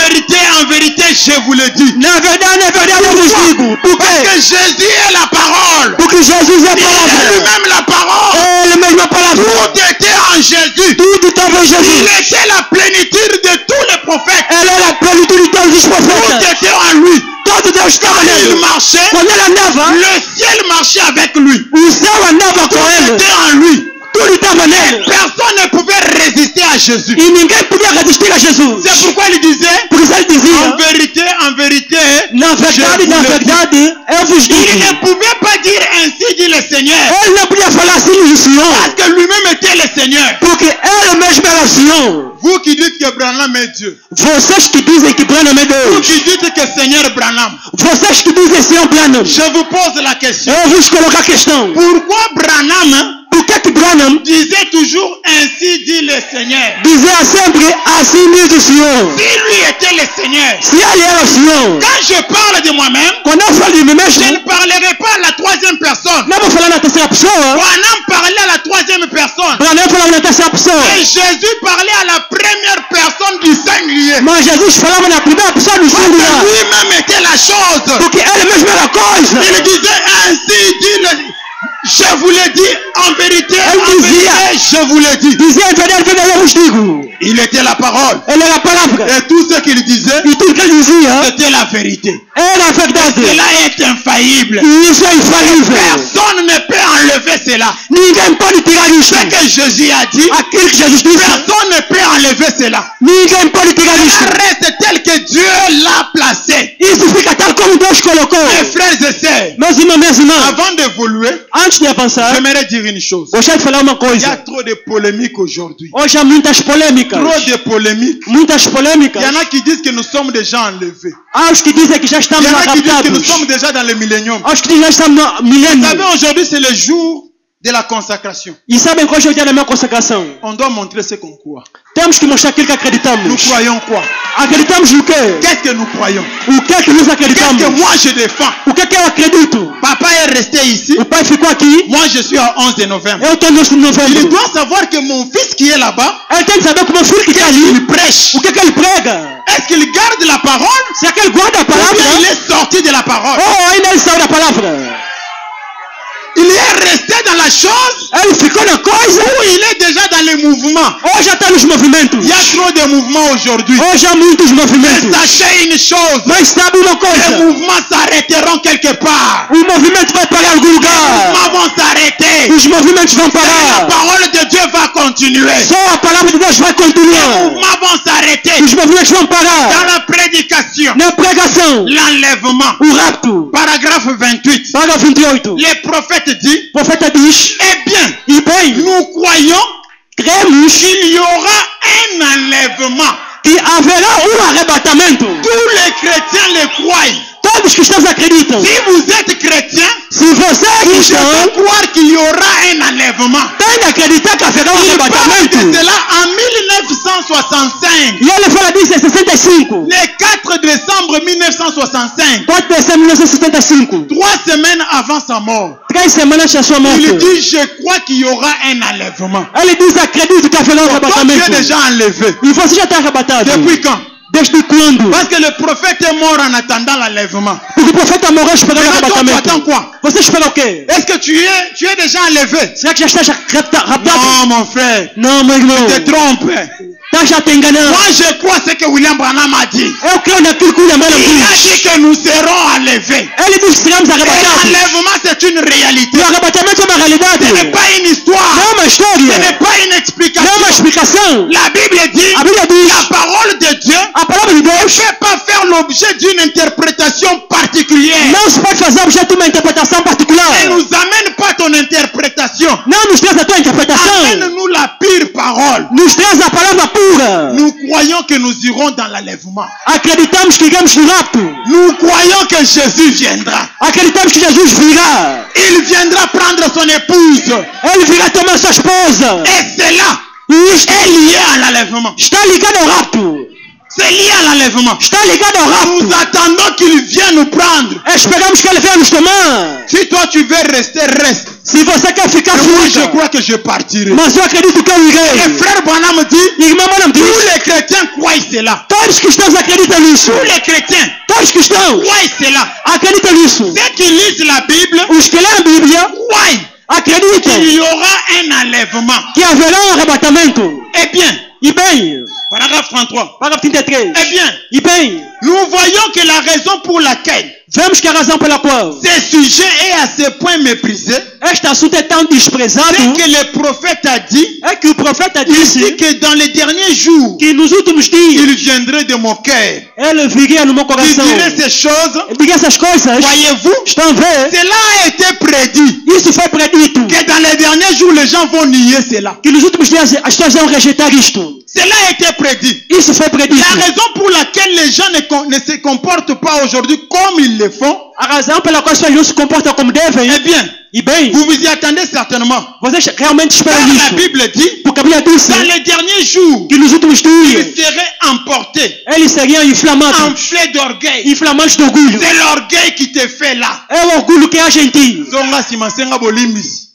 A: en vérité, je vous le dis.
B: na verdade, eu vos digo. Por
A: Parce
B: quê?
A: que Jésus est la parole.
B: Porque Jesus é a
A: Il est
B: palavra.
A: lui-même la parole.
B: Ele mesmo a palavra.
A: Tout était en Jésus.
B: Tudo estava em
A: Il
B: Jesus.
A: était la plénitude de tous les prophètes.
B: Ele era a plenitude de todos os
A: Tout
B: profetas.
A: était en lui.
B: Todo Deus estava
A: Quand il
B: nele.
A: marchait,
B: Quando ele andava,
A: le ciel marchait avec lui.
B: o céu andava com
A: Tout
B: ele.
A: était en lui.
B: Tudo estava nele.
A: Personne ne pouvait résister à Jésus.
B: E ninguém podia resistir a Jesus.
A: C'est pourquoi il disait,
B: Por isso ele dizia:
A: en vérité,
B: na verdade, eu vos
A: il
B: digo.
A: ne pouvait pas dire ainsi dit le Seigneur.
B: Ele não podia falar assim do Senhor.
A: Parce que lui-même était le Seigneur.
B: Porque ele mesmo era o Senhor.
A: Vous qui dites que Branham est Dieu.
B: Vocês que dizem que Branham é
A: Vous
B: Deus.
A: qui dites que Seigneur Branham.
B: Vocês que dizem Senhor Branham.
A: Je vous pose la question.
B: Eu vos colocar a questão.
A: Pourquoi Branham
B: Por que Branham
A: disait toujours ainsi dit le Seigneur?
B: dizia sempre assim diz o Senhor?
A: Si lui était le Seigneur.
B: Se ele era o Senhor.
A: Quand je parle de moi-même,
B: Quando eu falo de mim
A: je
B: mesmo,
A: ne parlerai pas à la troisième personne.
B: não vou falar na terceira pessoa.
A: Branham parlait à la troisième personne.
B: Branham falava na terceira pessoa.
A: Et Jésus parlait à la première personne du singulier.
B: Mas Jesus falava na primeira pessoa do
A: Parce que
B: singular.
A: lui-même était la chose.
B: Porque ele mesmo era a coisa.
A: Il disait ainsi dit le... Je vous le dis en vérité, je vous le dis.
B: Dizia em verdade, eu vos digo.
A: Il était la parole.
B: Ele era a palavra.
A: Et tout ce qu'il disait,
B: E tudo que ele dizia
A: c'était la vérité.
B: era a verdade.
A: Cela est infaillible.
B: E isso é infalível.
A: Personne ne peut enlever cela.
B: Ninguém pode tirar isso.
A: Ce que Jésus a dit,
B: Aquilo que Jesus disse,
A: personne ne peut enlever cela.
B: ninguém pode tirar
A: Ça
B: isso.
A: reste tel que Dieu l'a placé.
B: Isso fica tal como Deus colocou.
A: Mes frères et sœurs,
B: Meus irmãos, minhas irmãs,
A: avant d'évoluer,
B: antes de avançar,
A: j'aimerais dire une chose.
B: gostaria de falar uma
A: Il y a
B: coisa.
A: trop de polémiques aujourd'hui.
B: Hoje há muitas polêmicas.
A: Trop de polémiques.
B: Muitas
A: Il
B: polêmicas.
A: y en a qui disent que nous sommes déjà enlevés.
B: Há os que dizem que já
A: Il y
B: estamos
A: en a qui disent que nous
B: adaptados.
A: sommes déjà dans le millénium.
B: Há os que dizem que já estamos no
A: Vous savez,
B: milênio.
A: aujourd'hui, c'est le jour de la consacration.
B: E sabem que hoje é o dia da minha consagração.
A: On doit montrer ce qu'on croit.
B: Temos que mostrar aquilo que
A: Nous
B: acreditamos.
A: croyons quoi?
B: Acreditamos no quê?
A: Qu'est-ce que nous croyons?
B: O que é que nós
A: Qu'est-ce
B: acreditamos?
A: que moi je défends?
B: O que é que eu acredito?
A: Papa est resté ici.
B: O pai ficou aqui.
A: Moi, je suis à 11 de novembre.
B: Eu estou no
A: Il
B: novembro.
A: doit savoir que mon fils qui est là-bas,
B: Ele tem que saber que o meu filho que está ali,
A: il prêche.
B: o que é que ele prega?
A: Est-ce qu'il garde la parole?
B: Será que ele guarda a
A: Ou bien
B: palavra?
A: il est sorti de la parole?
B: Ou ainda ele saiu da palavra?
A: Il est resté dans la chose
B: Ele ficou na coisa
A: ou il est déjà dans les mouvements?
B: ou já está nos movimentos?
A: Il y a trop de mouvements aujourd'hui.
B: Hoje há muitos
A: Mais
B: movimentos.
A: sachez une chose,
B: Mas sabe uma
A: les
B: coisa?
A: mouvements s'arrêteront quelque part.
B: O movimento vai parar em algum
A: Les
B: lugar.
A: mouvements vont s'arrêter.
B: Os movimentos vão
A: La
B: parar.
A: parole de Dieu va continuer.
B: Só a palavra de Deus vai
A: Les
B: continuar.
A: mouvements vont s'arrêter.
B: Os movimentos vão
A: Dans
B: parar.
A: la prédication,
B: Na pregação,
A: l'enlèvement,
B: o rapto.
A: paragraphe 28,
B: Parágrafo 28.
A: les prophètes disent,
B: O profeta diz,
A: eh bien,
B: e bem,
A: nous croyons
B: veremos
A: qu'il y aura un enlèvement.
B: que haverá arrebatamento.
A: Tous les chrétiens le croient.
B: Todos os cristãos acreditam.
A: Si vous êtes chrétien,
B: Se você é
A: vous
B: cristão,
A: devez croire qu'il y aura un enlèvement.
B: tem de acreditar que haverá
A: Il parle
B: arrebatamento.
A: de cela en 1965.
B: E ele fala disso em 65.
A: Le 4 décembre 1965.
B: 4 de dezembro de 1965.
A: 3 semaines avant sa mort.
B: 3 semanas de sua morte.
A: Il dit, je crois qu'il y aura un enlèvement.
B: Ele diz, acredito que haverá
A: Toi, tu
B: arrebatamento.
A: es déjà enlevé.
B: E você já está arrebatado.
A: Depuis quand?
B: Desde quando?
A: Parce que le prophète est mort en attendant l'enlèvement.
B: Porque o profeta morreu esperando o
A: Maintenant, toi, tu attends
B: arrebatamento.
A: quoi?
B: Você espera o quê?
A: Est-ce que tu es déjà enlevé?
B: Será que já está raptado?
A: Non, mon frère.
B: Não, meu irmão.
A: Tu te trompes.
B: Tá já te enganando.
A: Moi, je crois ce que William Branham a dit.
B: Eu creio naquilo que o William Branham
A: Il a
B: diz.
A: dit que nous serons enlevés.
B: Ele diz que seremos
A: Et
B: arrebatados.
A: l'enlèvement, c'est une réalité.
B: E o arrebatamento é uma realidade.
A: Ce n'est pas une histoire.
B: Não é uma
A: Ce
B: história.
A: n'est pas une
B: Não é uma
A: explication.
B: explicação.
A: La Bible dit,
B: A Bíblia diz.
A: la parole de Dieu
B: A palavra de
A: ne
B: Deus
A: peut pas faire l'objet d'une interprétation particulière.
B: não se pode fazer objeto de uma interpretação particular.
A: Ne nous amène pas ton interprétation.
B: Não nos traz a tua interpretação.
A: Amène-nous la pure parole.
B: Nos traz a palavra pura.
A: Nous croyons que nous irons dans l'enlèvement.
B: Acreditamos que iremos no rapto.
A: Nous croyons que Jésus viendra.
B: Acreditamos que Jesus virá.
A: Il viendra prendre son épouse.
B: Ele virá tomar sua esposa.
A: Et cela
B: E isto
A: est lié à l'enlèvement.
B: está ligado ao rapto.
A: C'est lié à l'enlèvement.
B: Está ligado ao
A: Nous
B: rapto.
A: attendons qu'il vienne nous prendre.
B: Esperamos que ele venha nos tomar.
A: Si toi tu veux rester, reste.
B: Se você quer ficar,
A: Et moi je
B: fica.
A: crois que je partirai.
B: Mas eu acredito que eu
A: Et
B: irei.
A: frère Branham dit,
B: Irmã Branham
A: tous
B: diz.
A: les chrétiens croient cela.
B: Todos os cristãos acreditam nisso.
A: Tous les chrétiens
B: Todos os cristãos
A: croient cela.
B: acreditam nisso.
A: Ceux qui lisent la Bible
B: Os que leem a Bíblia
A: croient
B: acreditam
A: qu'il y aura un enlèvement.
B: que haverá arrebatamento.
A: Eh bien,
B: E bem,
A: paragraphe 33.
B: parágrafo 33.
A: Eh bien,
B: E bem,
A: nous voyons que la raison pour laquelle
B: vemos que a razão pela qual
A: ce sujet est à ce point méprisé,
B: este assunto é tão desprezado
A: c'est que le prophète a dit,
B: é que o profeta
A: il
B: disse
A: dit que dans les derniers jours,
B: que nos últimos dias
A: il viendrait de mon cœur.
B: ele viria no meu
A: Il
B: coração.
A: dirait ces choses.
B: Ele diria essas coisas.
A: Voyez-vous,
B: Estão a ver?
A: cela a été prédit.
B: Isso foi predito.
A: Que dans les derniers jours, les gens vont nier cela.
B: Que nos últimos dias as pessoas vão rejeitar isto.
A: Cela a été prédit.
B: Isso foi predito.
A: La raison pour laquelle les gens ne se comportent pas aujourd'hui comme ils le font,
B: A razão pela qual as pessoas não se comportam como devem.
A: eh bien,
B: E bem,
A: vous vous y attendez certainement.
B: vocês realmente esperam
A: Car la
B: isso.
A: Bible dit,
B: Porque a Bíblia disse
A: dans les derniers jours,
B: que nos últimos
A: ils
B: dias
A: seraient emportés,
B: eles seriam inflamados.
A: enflés d'orgueil.
B: Inflamados de orgulho.
A: C'est l'orgueil qui te fait là.
B: É o orgulho que age em ti.
A: Zonga sima senga bolimbis.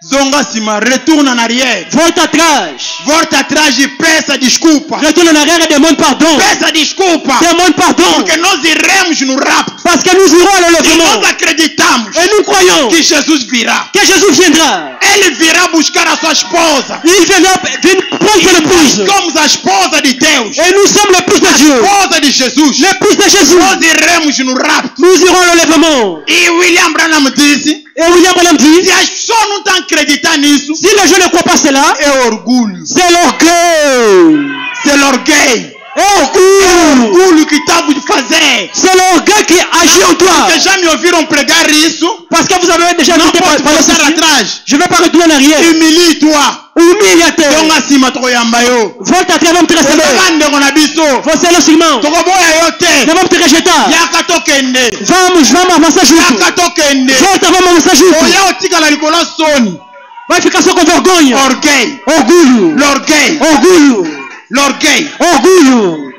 A: Zonga sima, retourne en arrière.
B: Volta atrás.
A: Volta atrás e peça desculpa.
B: Retorna na regra e demande perdão.
A: Peça desculpa.
B: Demande perdão.
A: Porque nós iremos no rapto.
B: Parce que nous irons à
A: E
B: l'enlèvement.
A: nós acreditamos
B: Et nous croyons
A: que Jesus virá.
B: que Jesus viendra.
A: Ele virá buscar a sua esposa.
B: Il viendra prendre son épouse.
A: Somos a esposa de Deus.
B: Et nous sommes l'épouse de
A: A
B: Dieu.
A: esposa de Jesus.
B: L'épouse de Jésus.
A: Nós iremos no rapto.
B: Nous irons à l'enlèvement.
A: E William Branham disse,
B: Et William Branham dit,
A: se as pessoas não estão acreditando nisso,
B: si les gens ne croient pas cela,
A: é orgulho.
B: c'est l'orgueil.
A: C'est l'orgueil.
B: É orgulho.
A: Orgulho que está a fazer.
B: C'est l'orgueil qui agit en toi.
A: Porque já me ouviram pregar isso.
B: Parce que vous avez déjà
A: Não
B: écouté
A: pode
B: parler
A: passar
B: ceci.
A: atrás.
B: Je ne vais pas retourner en arrière.
A: Humilie-toi.
B: Humilia-te.
A: Tonga nsima tokoyamba yo.
B: Volta atrás, vamos te receber.
A: Ozanga ndeko na biso.
B: Você é nosso irmão.
A: Tokoboya yo te.
B: Não vamos te rejeitar.
A: Yaka tokende.
B: Vamos avançar junto.
A: Yaka tokende.
B: Volta, vamos avançar junto.
A: Oya otikala likolo ya soni.
B: Vai ficar só com vergonha.
A: Orgueil.
B: Orgulho.
A: L'orgueil.
B: Orgulho.
A: L'orgueil.
B: Orgulho.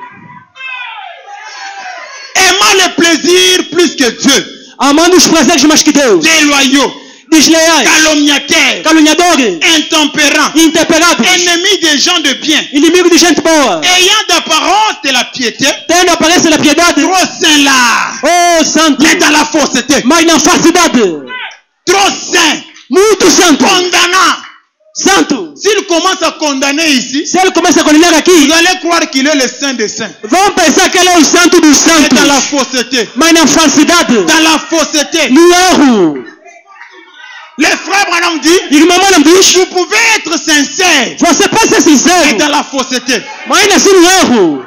A: Aimant le plaisir plus que Dieu.
B: Amando os prazeres mais que Deus.
A: Déloyaux.
B: Desleais.
A: Calomniateurs.
B: Caluniadores.
A: Intempérants.
B: Intemperados.
A: Ennemis des gens de bien.
B: Inimigo de gente boa.
A: Ayant d'apparence de la piété.
B: Tendo a aparência da piedade.
A: Trop saint là.
B: Oh, santo.
A: Mais dans la fausseté.
B: Mas na falsidade.
A: Trop saint.
B: Muito santo.
A: Condamnant.
B: Santo.
A: S'il commence à condamner ici,
B: Se ele começa a condenar aqui,
A: vous allez croire qu'il est le saint des saints.
B: vão pensar que ele é o santo dos
A: Mais
B: santos.
A: dans la fausseté.
B: Mas na falsidade.
A: Dans la fausseté.
B: No erro.
A: Les frères Branham dit,
B: Irmã Branham diz,
A: vous pouvez être sincère.
B: você pode ser
A: Mais
B: sincero.
A: dans la fausseté.
B: Mas ainda assim no erro.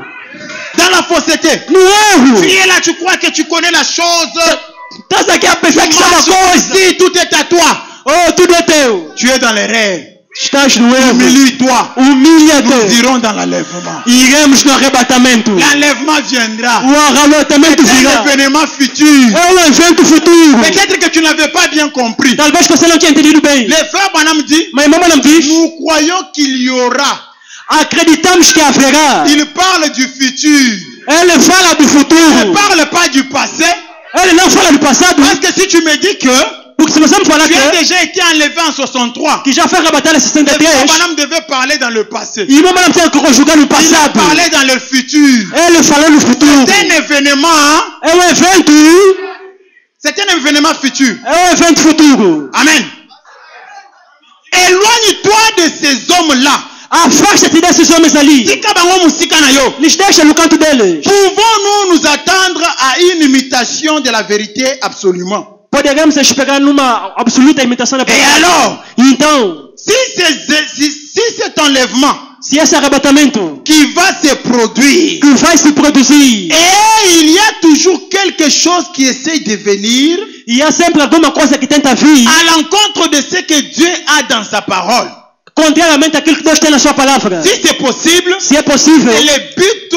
A: Dans la fausseté.
B: No erro.
A: Tu es là, tu crois que tu connais la chose.
B: Estás aqui a pensar que
A: Tu
B: sabe a
A: marches
B: coisa.
A: ici, tout est à toi.
B: Oh, tudo é teu.
A: Tu es dans les rêves.
B: Estás no erro.
A: Humilie-toi.
B: Humilha-te.
A: Nous irons dans l'enlèvement.
B: Iremos no arrebatamento.
A: L'enlèvement viendra.
B: O arrebatamento
A: C'est
B: virá.
A: un événement futur.
B: É um evento futuro.
A: Peut-être que tu n'avais pas bien compris.
B: Talvez você não tenha entendido bem.
A: Les frères Branham dit,
B: Mas irmão Branham diz,
A: nous croyons qu'il y aura.
B: acreditamos que haverá.
A: Il parle du futur.
B: Ele fala do
A: Il ne
B: futuro.
A: parle pas du passé.
B: Ele não fala do passado.
A: Parce que si tu me dis que
B: Porque se você me falar
A: tu as
B: que
A: déjà été enlevé en 63,
B: já foi arrebatado em
A: les frères
B: 63,
A: Branham devait parler dans le passé.
B: irmão Branham tinha que conjugar no
A: Il a
B: passado.
A: parlé dans le futur.
B: Ele falou no futuro.
A: C'est un événement. Hein?
B: É um evento.
A: C'est un événement futur.
B: É um evento futuro.
A: Amen. Éloigne-toi de ces hommes-là.
B: Afasta-te desses homens ali.
A: Tika bango musika na yo.
B: Lhes deixa no canto deles.
A: Pouvons-nous nous attendre à une imitation de la vérité absolument?
B: Poderemos esperar numa absoluta imitação da
A: Et
B: palavra.
A: alors,
B: Então,
A: si cet enlèvement
B: se esse arrebatamento
A: qui va se produire,
B: que vai se produzir,
A: et il y a toujours quelque chose qui essaie de venir
B: e há sempre alguma coisa que tenta vir
A: à l'encontre de ce que Dieu a dans sa parole.
B: contrariamente àquilo que Deus tem na sua palavra.
A: Si c'est possible,
B: Se é possível,
A: c'est le but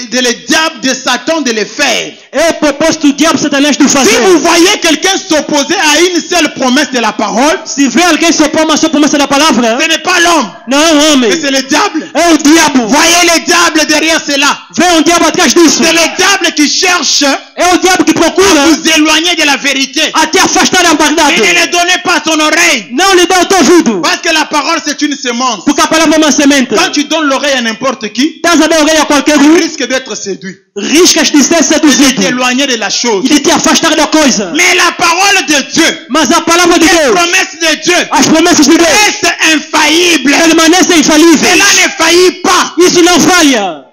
A: de le diable, de Satan de le faire.
B: é o propósito do diabo Satanás de
A: Si
B: fazer.
A: vous voyez quelqu'un s'opposer à une seule promesse de la parole,
B: Se vê alguém se opor a sua promessa da palavra,
A: ce n'est pas l'homme,
B: não é um homem,
A: mais c'est le diable.
B: é o diabo.
A: Voyez le diable derrière cela.
B: Vê um diabo atrás disso.
A: C'est le diable qui cherche
B: É o diabo que
A: à
B: procura
A: vous éloigner de la vérité.
B: a te afastar da verdade.
A: Et ne le donnez pas son oreille.
B: Não lhe dá o teu ouvido,
A: Parce que la parole c'est une semence.
B: porque a palavra é uma semente.
A: Quand tu donnes l'oreille à n'importe qui,
B: Estás a dar orelha a qualquer
A: tu
B: um,
A: risques d'être séduit.
B: riscas de ser
A: Et de
B: seduzido
A: t'éloigner de la chose.
B: e de te afastar da coisa.
A: Mais la parole de Dieu,
B: Mas a palavra de
A: les
B: Deus,
A: promesses de Dieu,
B: as promessas de Deus,
A: restent infaillibles.
B: permanecem infalíveis.
A: Cela ne faillit pas.
B: Isso não falha.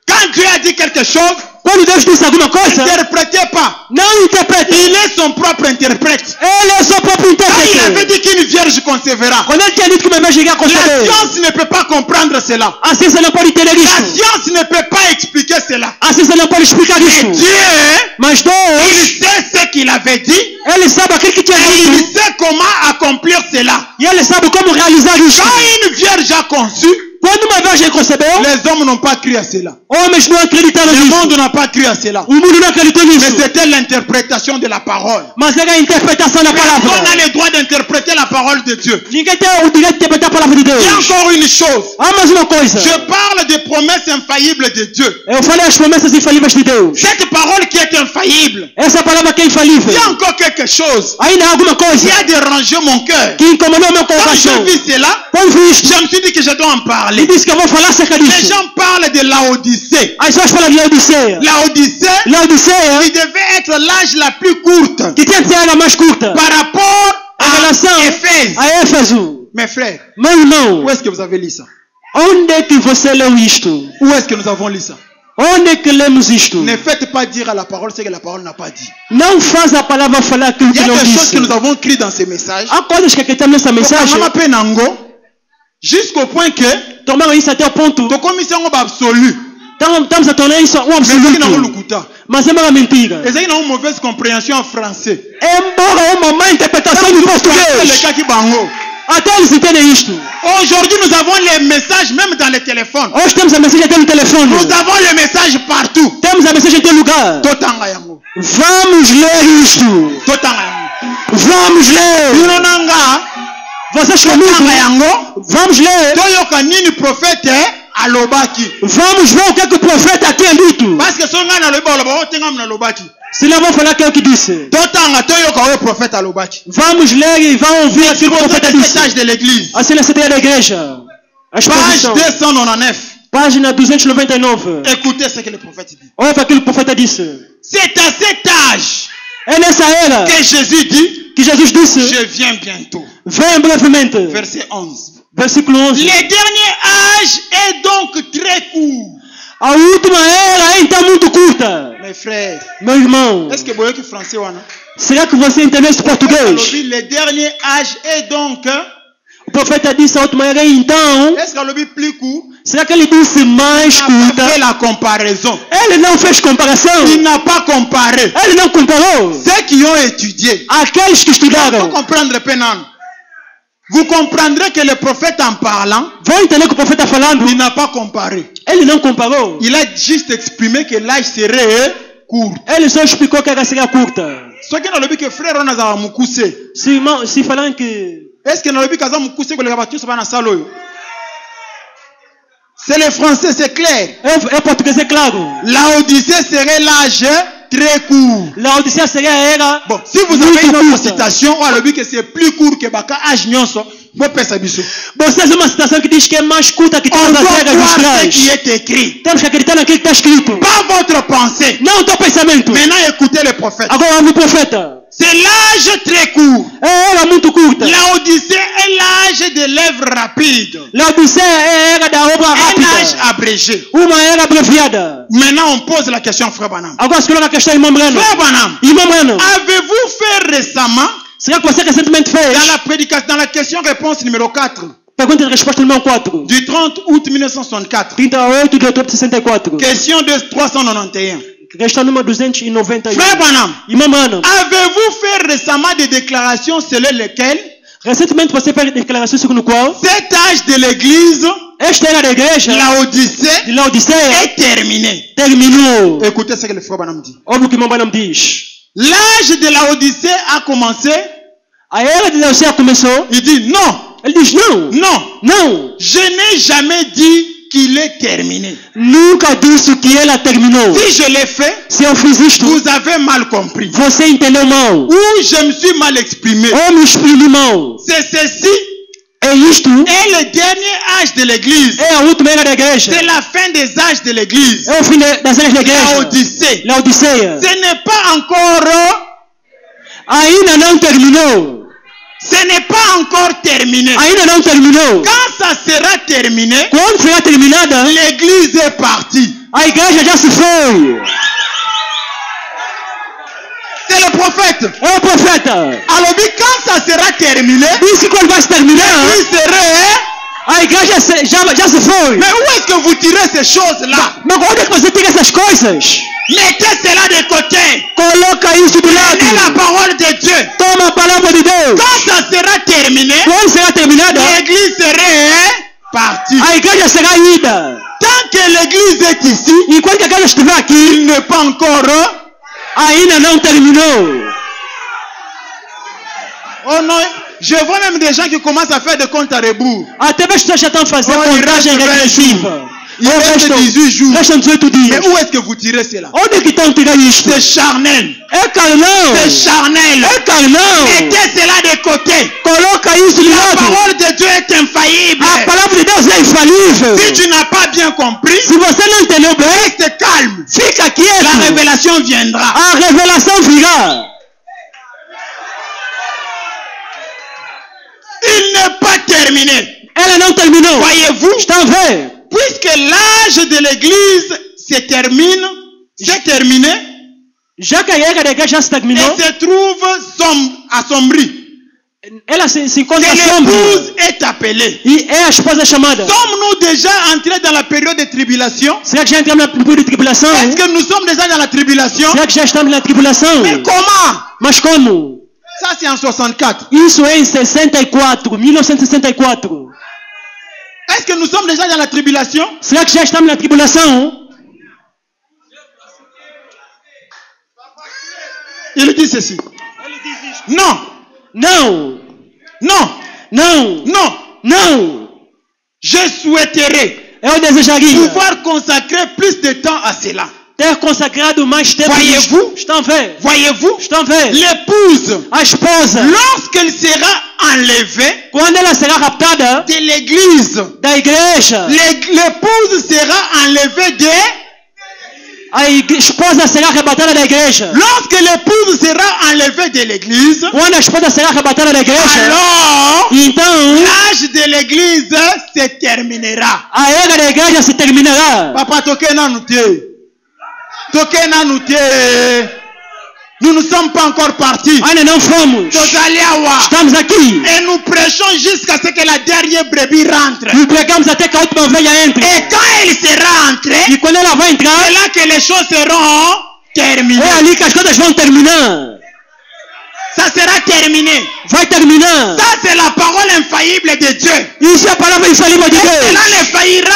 A: Quand Dieu a dit quelque chose,
B: Quando Deus diz alguma coisa,
A: n'interprétez pas.
B: não interprete.
A: Il est son propre interprète.
B: Ele é seu próprio
A: Quand il avait
B: intérprete.
A: dit qu'une vierge concevra,
B: Quando ele tinha dito que uma vez iria
A: la
B: conceber,
A: science ne peut pas comprendre cela.
B: a ciência não pode entender
A: La
B: isso.
A: science ne peut pas expliquer cela.
B: A ciência não pode explicar
A: Mais
B: isso.
A: Dieu,
B: Mas Deus,
A: il sait ce qu'il avait dit
B: ele sabe aquilo que tinha
A: et il
B: dito.
A: sait comment accomplir cela.
B: E ele sabe como realizar isso.
A: Quand une vierge a conçu,
B: Quando uma virgem concebeu,
A: les hommes n'ont pas cru à cela.
B: homens não acreditaram
A: Le
B: nisso.
A: monde n'a pas cru à cela.
B: O mundo não acreditou
A: Mais
B: nisso.
A: c'était l'interprétation de la parole.
B: Mas era a interpretação da
A: Personne
B: palavra.
A: n'a le droit d'interpréter la parole de Dieu.
B: Ninguém tem o direito de interpretar a palavra de Deus.
A: Il y a encore une chose.
B: Há mais uma coisa.
A: Je parle des promesses infaillibles de Dieu.
B: Eu falei as promessas infalíveis de Deus.
A: Cette parole qui est infaillible.
B: Essa palavra que é infalível.
A: Il y a encore quelque chose
B: Ainda há alguma
A: qui
B: coisa
A: a dérangé mon cœur.
B: que incomodou meu
A: Quand j'ai
B: coração.
A: vu cela,
B: Quando vi isto,
A: je me suis dit que je dois en
B: e
A: parler.
B: disse que eu vou falar acerca
A: Les
B: disso.
A: gens parlent de Laodicée.
B: As pessoas falam de Laodiceia.
A: Laodicée,
B: Laodiceia,
A: qui devait être l'âge la plus courte
B: que tinha de ser a mais curta.
A: par rapport
B: Em relação
A: à Éphèse.
B: a Éfeso.
A: Mes frères,
B: Meu irmão,
A: où est-ce que vous avez lu ça?
B: onde é que você leu isto?
A: Où est-ce que nous avons lu ça?
B: Onde é que lemos isto?
A: Ne faites pas dire à la parole ce que la parole n'a pas dit.
B: Não faz a palavra falar aquilo
A: Il y
B: que
A: a
B: não
A: des choses
B: disse.
A: que nous avons écrites dans ces messages.
B: Há coisas que acreditamos nessa mensagem.
A: Jusqu'au point que
B: Tomaram isso até o ponto.
A: commission absolue.
B: Estamos a tornar isso um
A: Mais c'est
B: absoluto.
A: une lukuta.
B: Mas é uma mentira.
A: Et c'est une mauvaise compréhension en français.
B: Embora uma má interpretação do
A: Le
B: português.
A: cas qui bango.
B: Até eles entendem isto.
A: Aujourd'hui, nous avons les messages même dans les téléphones.
B: Hoje temos a mensagem até no telefone.
A: Nous avons les messages partout.
B: Temos a mensagem em todo lugar.
A: Totanga yango.
B: Vamos ler isto.
A: Totanga yango.
B: Vamos ler.
A: Binonanga.
B: Vocês comigo?
A: Totanga yango.
B: Vamos ler.
A: Toyoka nini prophète alobaki.
B: Vamos ver o que é que o profeta aqui é dito.
A: Parce que son gars aloba aloba otenga mna alobaki.
B: Se não vão falar que é o que disse.
A: Totanga toyoka o prophète alobaki.
B: Vamos ler e vão ouvir aquilo que o profeta disse.
A: Message de l'église.
B: Assim na CDA da igreja. A
A: Page
B: exposição.
A: 299.
B: Página 299.
A: Écoutez ce que le prophète dit.
B: Ouve aquilo que o profeta disse.
A: C'est à cet âge
B: É nessa era
A: que Jésus dit,
B: que Jesus disse:
A: je viens bientôt.
B: vem brevemente.
A: Verset 11.
B: Versículo 11.
A: Le dernier âge est donc très court.
B: A última era é então muito curta.
A: Mes frères,
B: Meu irmão,
A: est-ce que vous voyez que français wana?
B: será que você entendeu esse português?
A: Le dernier âge est donc,
B: O profeta disse a última era então.
A: est-ce que le plus court?
B: Será que ele disse mais
A: Il n'a pas
B: curta?
A: fait la comparaison.
B: Ele não fez comparação.
A: Il n'a pas comparé.
B: Ele não comparou.
A: Ceux qui ont étudié,
B: Aqueles que
A: il faut
B: estudaram.
A: comprendre Penan. vous comprendrez que le prophète en parlant,
B: vão entender que o profeta falando,
A: il n'a pas comparé.
B: ele não comparou.
A: Il a juste exprimé que l'âge serait court.
B: Ele só explicou que ela seria curta.
A: Ce qui n'a le but que frère on a mukuse.
B: Se falam que
A: Est-ce que dans le but que mukuse que les voitures sont dans salo? C'est le français, c'est clair.
B: é português, é claro.
A: La Odyssée serait l'âge très court.
B: La Odisseia seria a era.
A: Bon, si vous avez une autre citation, on a le but que c'est plus court que Baka âge nyonso. Bon, pensa biso.
B: Bom, se é uma citação que diz que é mais curta que todas as regras dos
A: ce
B: trás.
A: qui est écrit.
B: Temos que acreditar naquilo que está escrito.
A: Pas votre pensée.
B: Não o teu pensamento.
A: Maintenant, écoutez le prophète.
B: Agora ouve o profeta.
A: C'est l'âge très court.
B: É era muito curta.
A: La Odyssée est l'âge de l'œuvre rapide.
B: La Odisseia é a era da obra
A: Un âge
B: rápida.
A: abrégé.
B: Uma era abreviada.
A: Maintenant, on pose la question, frère Branham.
B: Agora se coloca a questão, irmão Breno.
A: Frère Branham,
B: Irmão Breno,
A: avez-vous fait récemment,
B: será que você recentemente fez?
A: dans la prédication, dans la question-réponse numéro 4,
B: Pergunta e resposta número 4.
A: du 30 août 1964,
B: 38 de outubro de 64.
A: question de 391.
B: Questão número 291.
A: Frère Branham,
B: Irmão Breno,
A: avez-vous fait récemment des déclarations selon lesquelles
B: recentemente você fez declaração segundo qual
A: cet âge de l'église,
B: esta era da igreja
A: la Odyssée,
B: de Laodiceia
A: est terminé?
B: terminou.
A: Écoutez ce que le frère Branham dit.
B: Ouve o que o irmão Breno diz.
A: L'âge de la Odyssée a commencé.
B: A era de Laodiceia começou.
A: Il dit non,
B: Ele diz não,
A: non,
B: não.
A: je n'ai jamais dit qu'il est terminé.
B: Nunca disse que ela terminou.
A: Si je l'ai fait,
B: Se eu fiz isto,
A: vous avez mal compris.
B: você entendeu mal.
A: Ou je me suis mal exprimé.
B: Ou me exprimi mal.
A: C'est ceci
B: É isto.
A: est le dernier âge de l'église.
B: É a última era da igreja.
A: C'est la fin des âges de l'église.
B: É o fim das eras da
A: La
B: igreja.
A: Odyssée.
B: Laodiceia.
A: Ce n'est pas encore,
B: Ainda não terminou.
A: ce n'est pas encore terminé.
B: Ainda não terminou.
A: Quand ça sera terminé,
B: Quando será terminada,
A: l'église est partie.
B: a igreja já se foi.
A: C'est le prophète.
B: É o profeta.
A: Alors, quand ça sera terminé,
B: Diz que quando vai se terminar,
A: l'église serait.
B: a igreja já se foi.
A: Mais où est-ce que vous tirez ces choses-là?
B: Mas onde é que você tira essas coisas?
A: Mettez cela de côté.
B: Coloca isso do
A: Prenez la
B: lado.
A: parole de Dieu.
B: Toma a palavra de Deus.
A: Quand ça sera terminé,
B: Quando será terminada,
A: l'église serait partie.
B: a igreja será ida.
A: Tant que l'église est ici,
B: Enquanto a igreja estiver aqui,
A: il n'est pas encore.
B: ainda não terminou.
A: Oh non, je vois même des gens qui commencent à faire des comptes à rebours.
B: Até as pessoas já estão fazendo
A: Oh,
B: contagem
A: il reste 20
B: regressiva.
A: Il reste 18 jours.
B: Restam 18 dias.
A: Mais où est-ce que vous tirez cela?
B: Onde é que estão tirando isto?
A: C'est charnel.
B: É carnal.
A: C'est charnel.
B: É carnal.
A: Mettez cela de côté.
B: Coloca isso de
A: La
B: lado.
A: parole de Dieu est infaillible.
B: A palavra de Deus é infalível.
A: Si tu n'as pas bien compris,
B: Se você não entendeu bem,
A: reste calme.
B: fica quieto.
A: La révélation viendra.
B: A revelação virá.
A: Il n'est pas terminé.
B: Ela não terminou.
A: Voyez-vous,
B: Estão a ver?
A: puisque l'âge de l'église c'est terminé
B: Já que a era da igreja já se terminou,
A: et se trouve assombri,
B: ela se
A: que
B: encontra
A: l'épouse
B: sombra.
A: est appelée.
B: E é a esposa chamada.
A: Sommes-nous déjà entrés dans la période de tribulation?
B: Será que já entramos na período de tribulação?
A: Est-ce que nous sommes déjà dans la tribulation?
B: Será que já estamos na tribulação?
A: Mais comment?
B: Mas como?
A: Ça c'est en 64.
B: Isso é em 64, 1964.
A: Est-ce que nous sommes déjà dans la tribulation?
B: Será que já estamos na tribulação?
A: Il dit ceci. Non,
B: Não,
A: non,
B: não,
A: non.
B: não.
A: Je souhaiterais
B: Eu desejaria
A: pouvoir consacrer plus de temps à cela.
B: ter consacrado mais tempo
A: Voyez-vous?
B: nisto. Estão a ver?
A: Voyez-vous,
B: Estão a ver?
A: l'épouse,
B: A esposa,
A: lorsqu'elle sera enlevée
B: quando ela será raptada
A: de l'église,
B: da igreja,
A: l'épouse sera enlevée de...
B: a esposa será arrebatada da igreja.
A: Lorsque l'épouse sera enlevée de l'église,
B: Quando a esposa será arrebatada da igreja,
A: alors
B: então
A: l'âge de l'église se terminera.
B: a era da igreja se terminará.
A: Papa, toquez nanu te. Toquez nanu te. Nous ne sommes pas encore partis.
B: Ainda não fomos.
A: Tozali awa.
B: Estamos aqui.
A: Et nous prêchons jusqu'à ce que la dernière brebis rentre.
B: E pregamos até que a última ovelha entre.
A: Et quand elle sera entrée,
B: E quando ela vai entrar,
A: c'est là que les choses seront terminées.
B: é ali que as coisas vão terminar.
A: Ça sera terminé.
B: Vai terminar.
A: Ça, c'est la parole infaillible de Dieu.
B: Isso é a palavra infalível de
A: Et
B: Deus.
A: cela ne faillira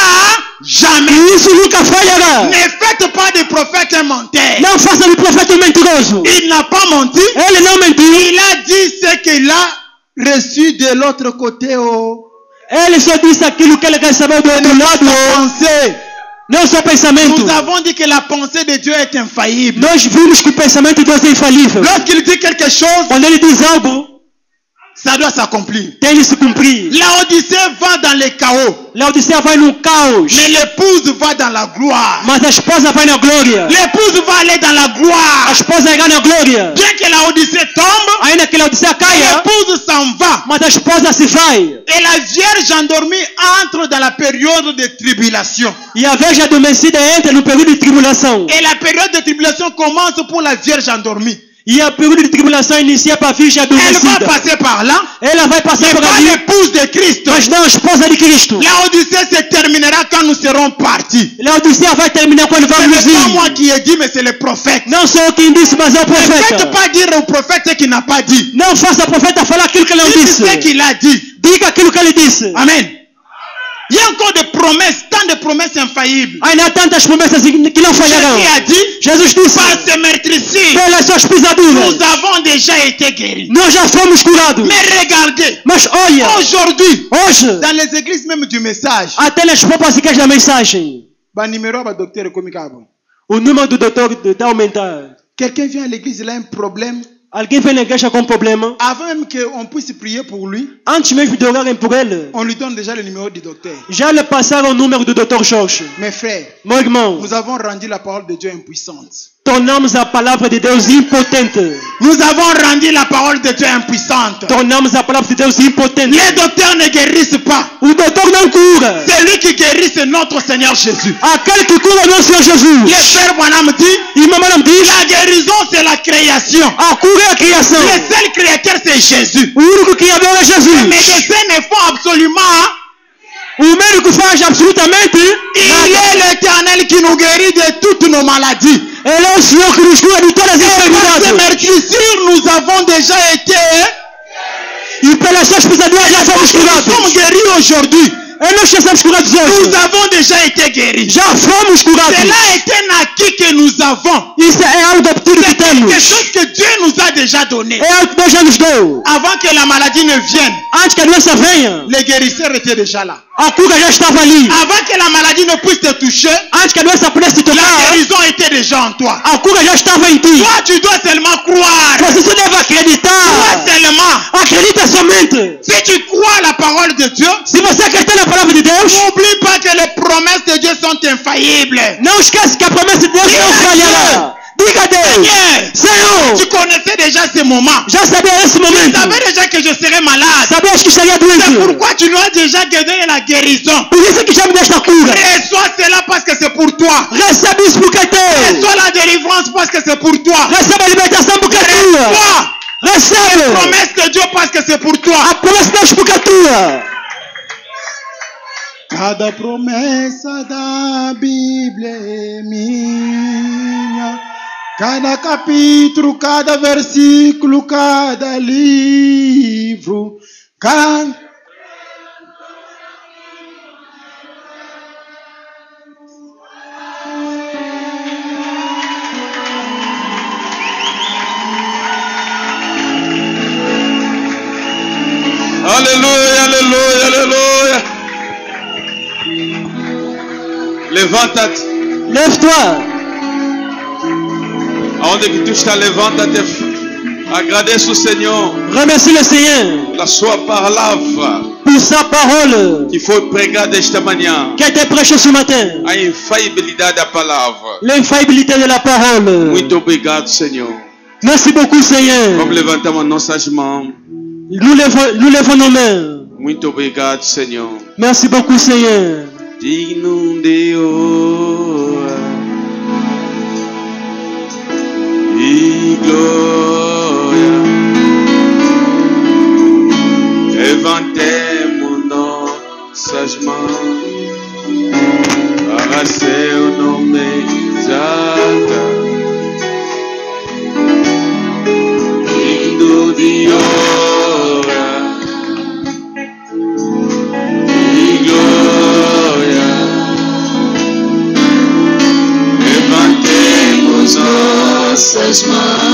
A: jamais.
B: Isso nunca falhará.
A: Ne faites pas de prophète un menteur.
B: Não faça do profeta um mentiroso.
A: Il n'a pas menti.
B: Ele não mentiu.
A: Il a dit ce qu'il a reçu de l'autre côté.
B: Ele só disse aquilo que ele recebeu do outro lado.
A: Pensée.
B: Não só pensamento.
A: Nous avons dit que la pensée de Dieu est infaillible.
B: Nós vimos que o pensamento de Deus é infalível.
A: Lorsqu'il dit quelque chose,
B: Quando ele diz algo,
A: ça doit s'accomplir.
B: tem de se cumprir.
A: Laodicée va dans le chaos,
B: Laodicea vai no caos,
A: mais l'épouse va dans la gloire.
B: mas a esposa vai na glória.
A: L'épouse va aller dans la gloire.
B: A esposa irá na glória.
A: Bien que Laodicée tombe,
B: Ainda que Laodicea caia,
A: l'épouse s'en va.
B: mas a esposa se vai.
A: Et la Vierge endormie entre dans la période de tribulation.
B: E a Virgem adormecida entra no período de tribulação.
A: Et la période de tribulation commence pour la Vierge endormie.
B: E a período de tribulação inicia para a Virgem
A: Elle va
B: adormecida.
A: passer par là,
B: Ela vai passar
A: mais
B: por
A: pas
B: ali,
A: l'épouse de Christ.
B: mas não a esposa de Cristo.
A: Laodicée se terminera quand nous serons partis.
B: Laodicea vai terminar quando
A: Ce
B: vamos
A: n'est pas moi
B: ir.
A: qui ai dit, mais c'est le prophète.
B: Não sou eu quem disse, mas é o
A: Ne faites
B: profeta.
A: pas dire au prophète ce qu'il n'a pas dit.
B: Não faça o profeta falar aquilo que ele não
A: Dites
B: disse.
A: ce qu'il a dit.
B: Diga aquilo que ele disse.
A: Amen. Il y a encore des promesses, tant de promesses infaillibles.
B: Ainda há tantas promessas que não falharão.
A: Jésus a dit,
B: Jesus disse,
A: par ces meurtrissures,
B: pelas suas
A: nous
B: pisaduras,
A: avons déjà été guéris.
B: nós já fomos curados.
A: Mais regardez,
B: Mas olha,
A: aujourd'hui,
B: hoje,
A: dans les églises même du message,
B: até nas próprias igrejas da mensagem,
A: numéro ba docteur comme cabo.
B: o número do doutor está a aumentar.
A: Quelqu'un vient à l'église, il a un problème.
B: Alguém vem na igreja com problema,
A: Avant même qu'on puisse prier pour lui,
B: antes mesmo de orarem por ele,
A: on lui donne déjà le numéro du docteur.
B: já lhe passaram o número do doutor Jorge.
A: Mes frères,
B: Meu irmão,
A: nous avons rendu la parole de Dieu impuissante.
B: tornamos a palavra de Deus impotente.
A: Nous avons rendu la parole de Dieu impuissante.
B: Tornamos a palavra de Deus impotente.
A: Les docteurs ne guérissent pas.
B: O doutor não cura.
A: Celui qui guérit, c'est notre Seigneur Jésus.
B: Aquele que cura é o nosso Senhor Jesus.
A: Le Père Branham dit,
B: E mamãe não diz,
A: la guérison, c'est la création.
B: a cura é a criação.
A: Le seul créateur, c'est Jésus.
B: O único criador é
A: Les
B: Jesus.
A: médecins ne font absolument.
B: O médico faz absolutamente
A: Il
B: nada.
A: est l'Éternel qui nous guérit de toutes nos maladies.
B: Ele é o Senhor que nos cura de todas as
A: Et par ces
B: enfermidades.
A: meurtrissures, nous avons déjà été.
B: E pelas suas pisaduras já fomos
A: Nous
B: curados.
A: sommes guéris aujourd'hui.
B: E nós já somos curados hoje.
A: Nous avons déjà été guéris.
B: Já fomos curados.
A: Cela est un acquis que nous avons.
B: Isso é algo obtido que
A: C'est quelque
B: temos.
A: chose que Dieu nous a déjà donné.
B: É algo que Deus já nos deu.
A: Avant que la maladie ne vienne,
B: Antes que a doença venha,
A: les guérisseurs étaient déjà là.
B: a cura já estava ali.
A: Avant que la maladie ne puisse te toucher,
B: Antes que a doença pudesse te
A: la
B: tocar,
A: guérison était déjà en toi.
B: a cura já estava em ti.
A: Toi, tu dois seulement croire.
B: Você só deve acreditar.
A: Crois seulement.
B: Acredita somente.
A: Si tu crois la parole de Dieu,
B: Se você acreditar na palavra de Deus,
A: n'oublie pas que les promesses de Dieu sont infaillibles.
B: não esquece que a promessa de Deus não falhará. Diga a Deus,
A: Seigneur,
B: Senhor,
A: tu connaissais déjà ce moment.
B: já sabia esse
A: Tu
B: momento.
A: savais déjà que je serais malade.
B: Sabias que estaria
A: C'est
B: doente.
A: pourquoi tu nous as déjà donné la guérison.
B: Por isso que já me deste a cura.
A: Reçois cela parce que c'est pour toi.
B: Recebe isso porque é teu.
A: Reçois la délivrance parce que c'est pour toi.
B: Recebe a libertação porque é tua.
A: Reçois
B: Recebe
A: promesse de Dieu parce que c'est pour toi.
B: a promessa de Deus porque é tua.
A: Cada promessa da Bíblia é minha. Cada capítulo, cada versículo, cada livro.
C: Alléluia, alléluia, alléluia. Levanta-te.
B: Lève-toi.
C: Aonde que tu está, levanta-te. Agradeça o Senhor
B: Remercie le Seigneur
C: pela sua palavra
B: pour sa parole
C: que foi pregada esta manhã.
B: qui a été prêchée ce matin.
C: A infaibilidade da palavra.
B: L'infaillibilité de la parole.
C: Muito obrigado, Senhor.
B: Merci beaucoup, Seigneur.
C: Vamos levantar as nossas mãos.
B: Nous levons nos mains.
C: Muito obrigado, Senhor.
B: Merci beaucoup, Seigneur.
C: Digno de honra e glória, levantemos nossas mãos para seu nome exaltar. Digno de honra
D: Jesus, my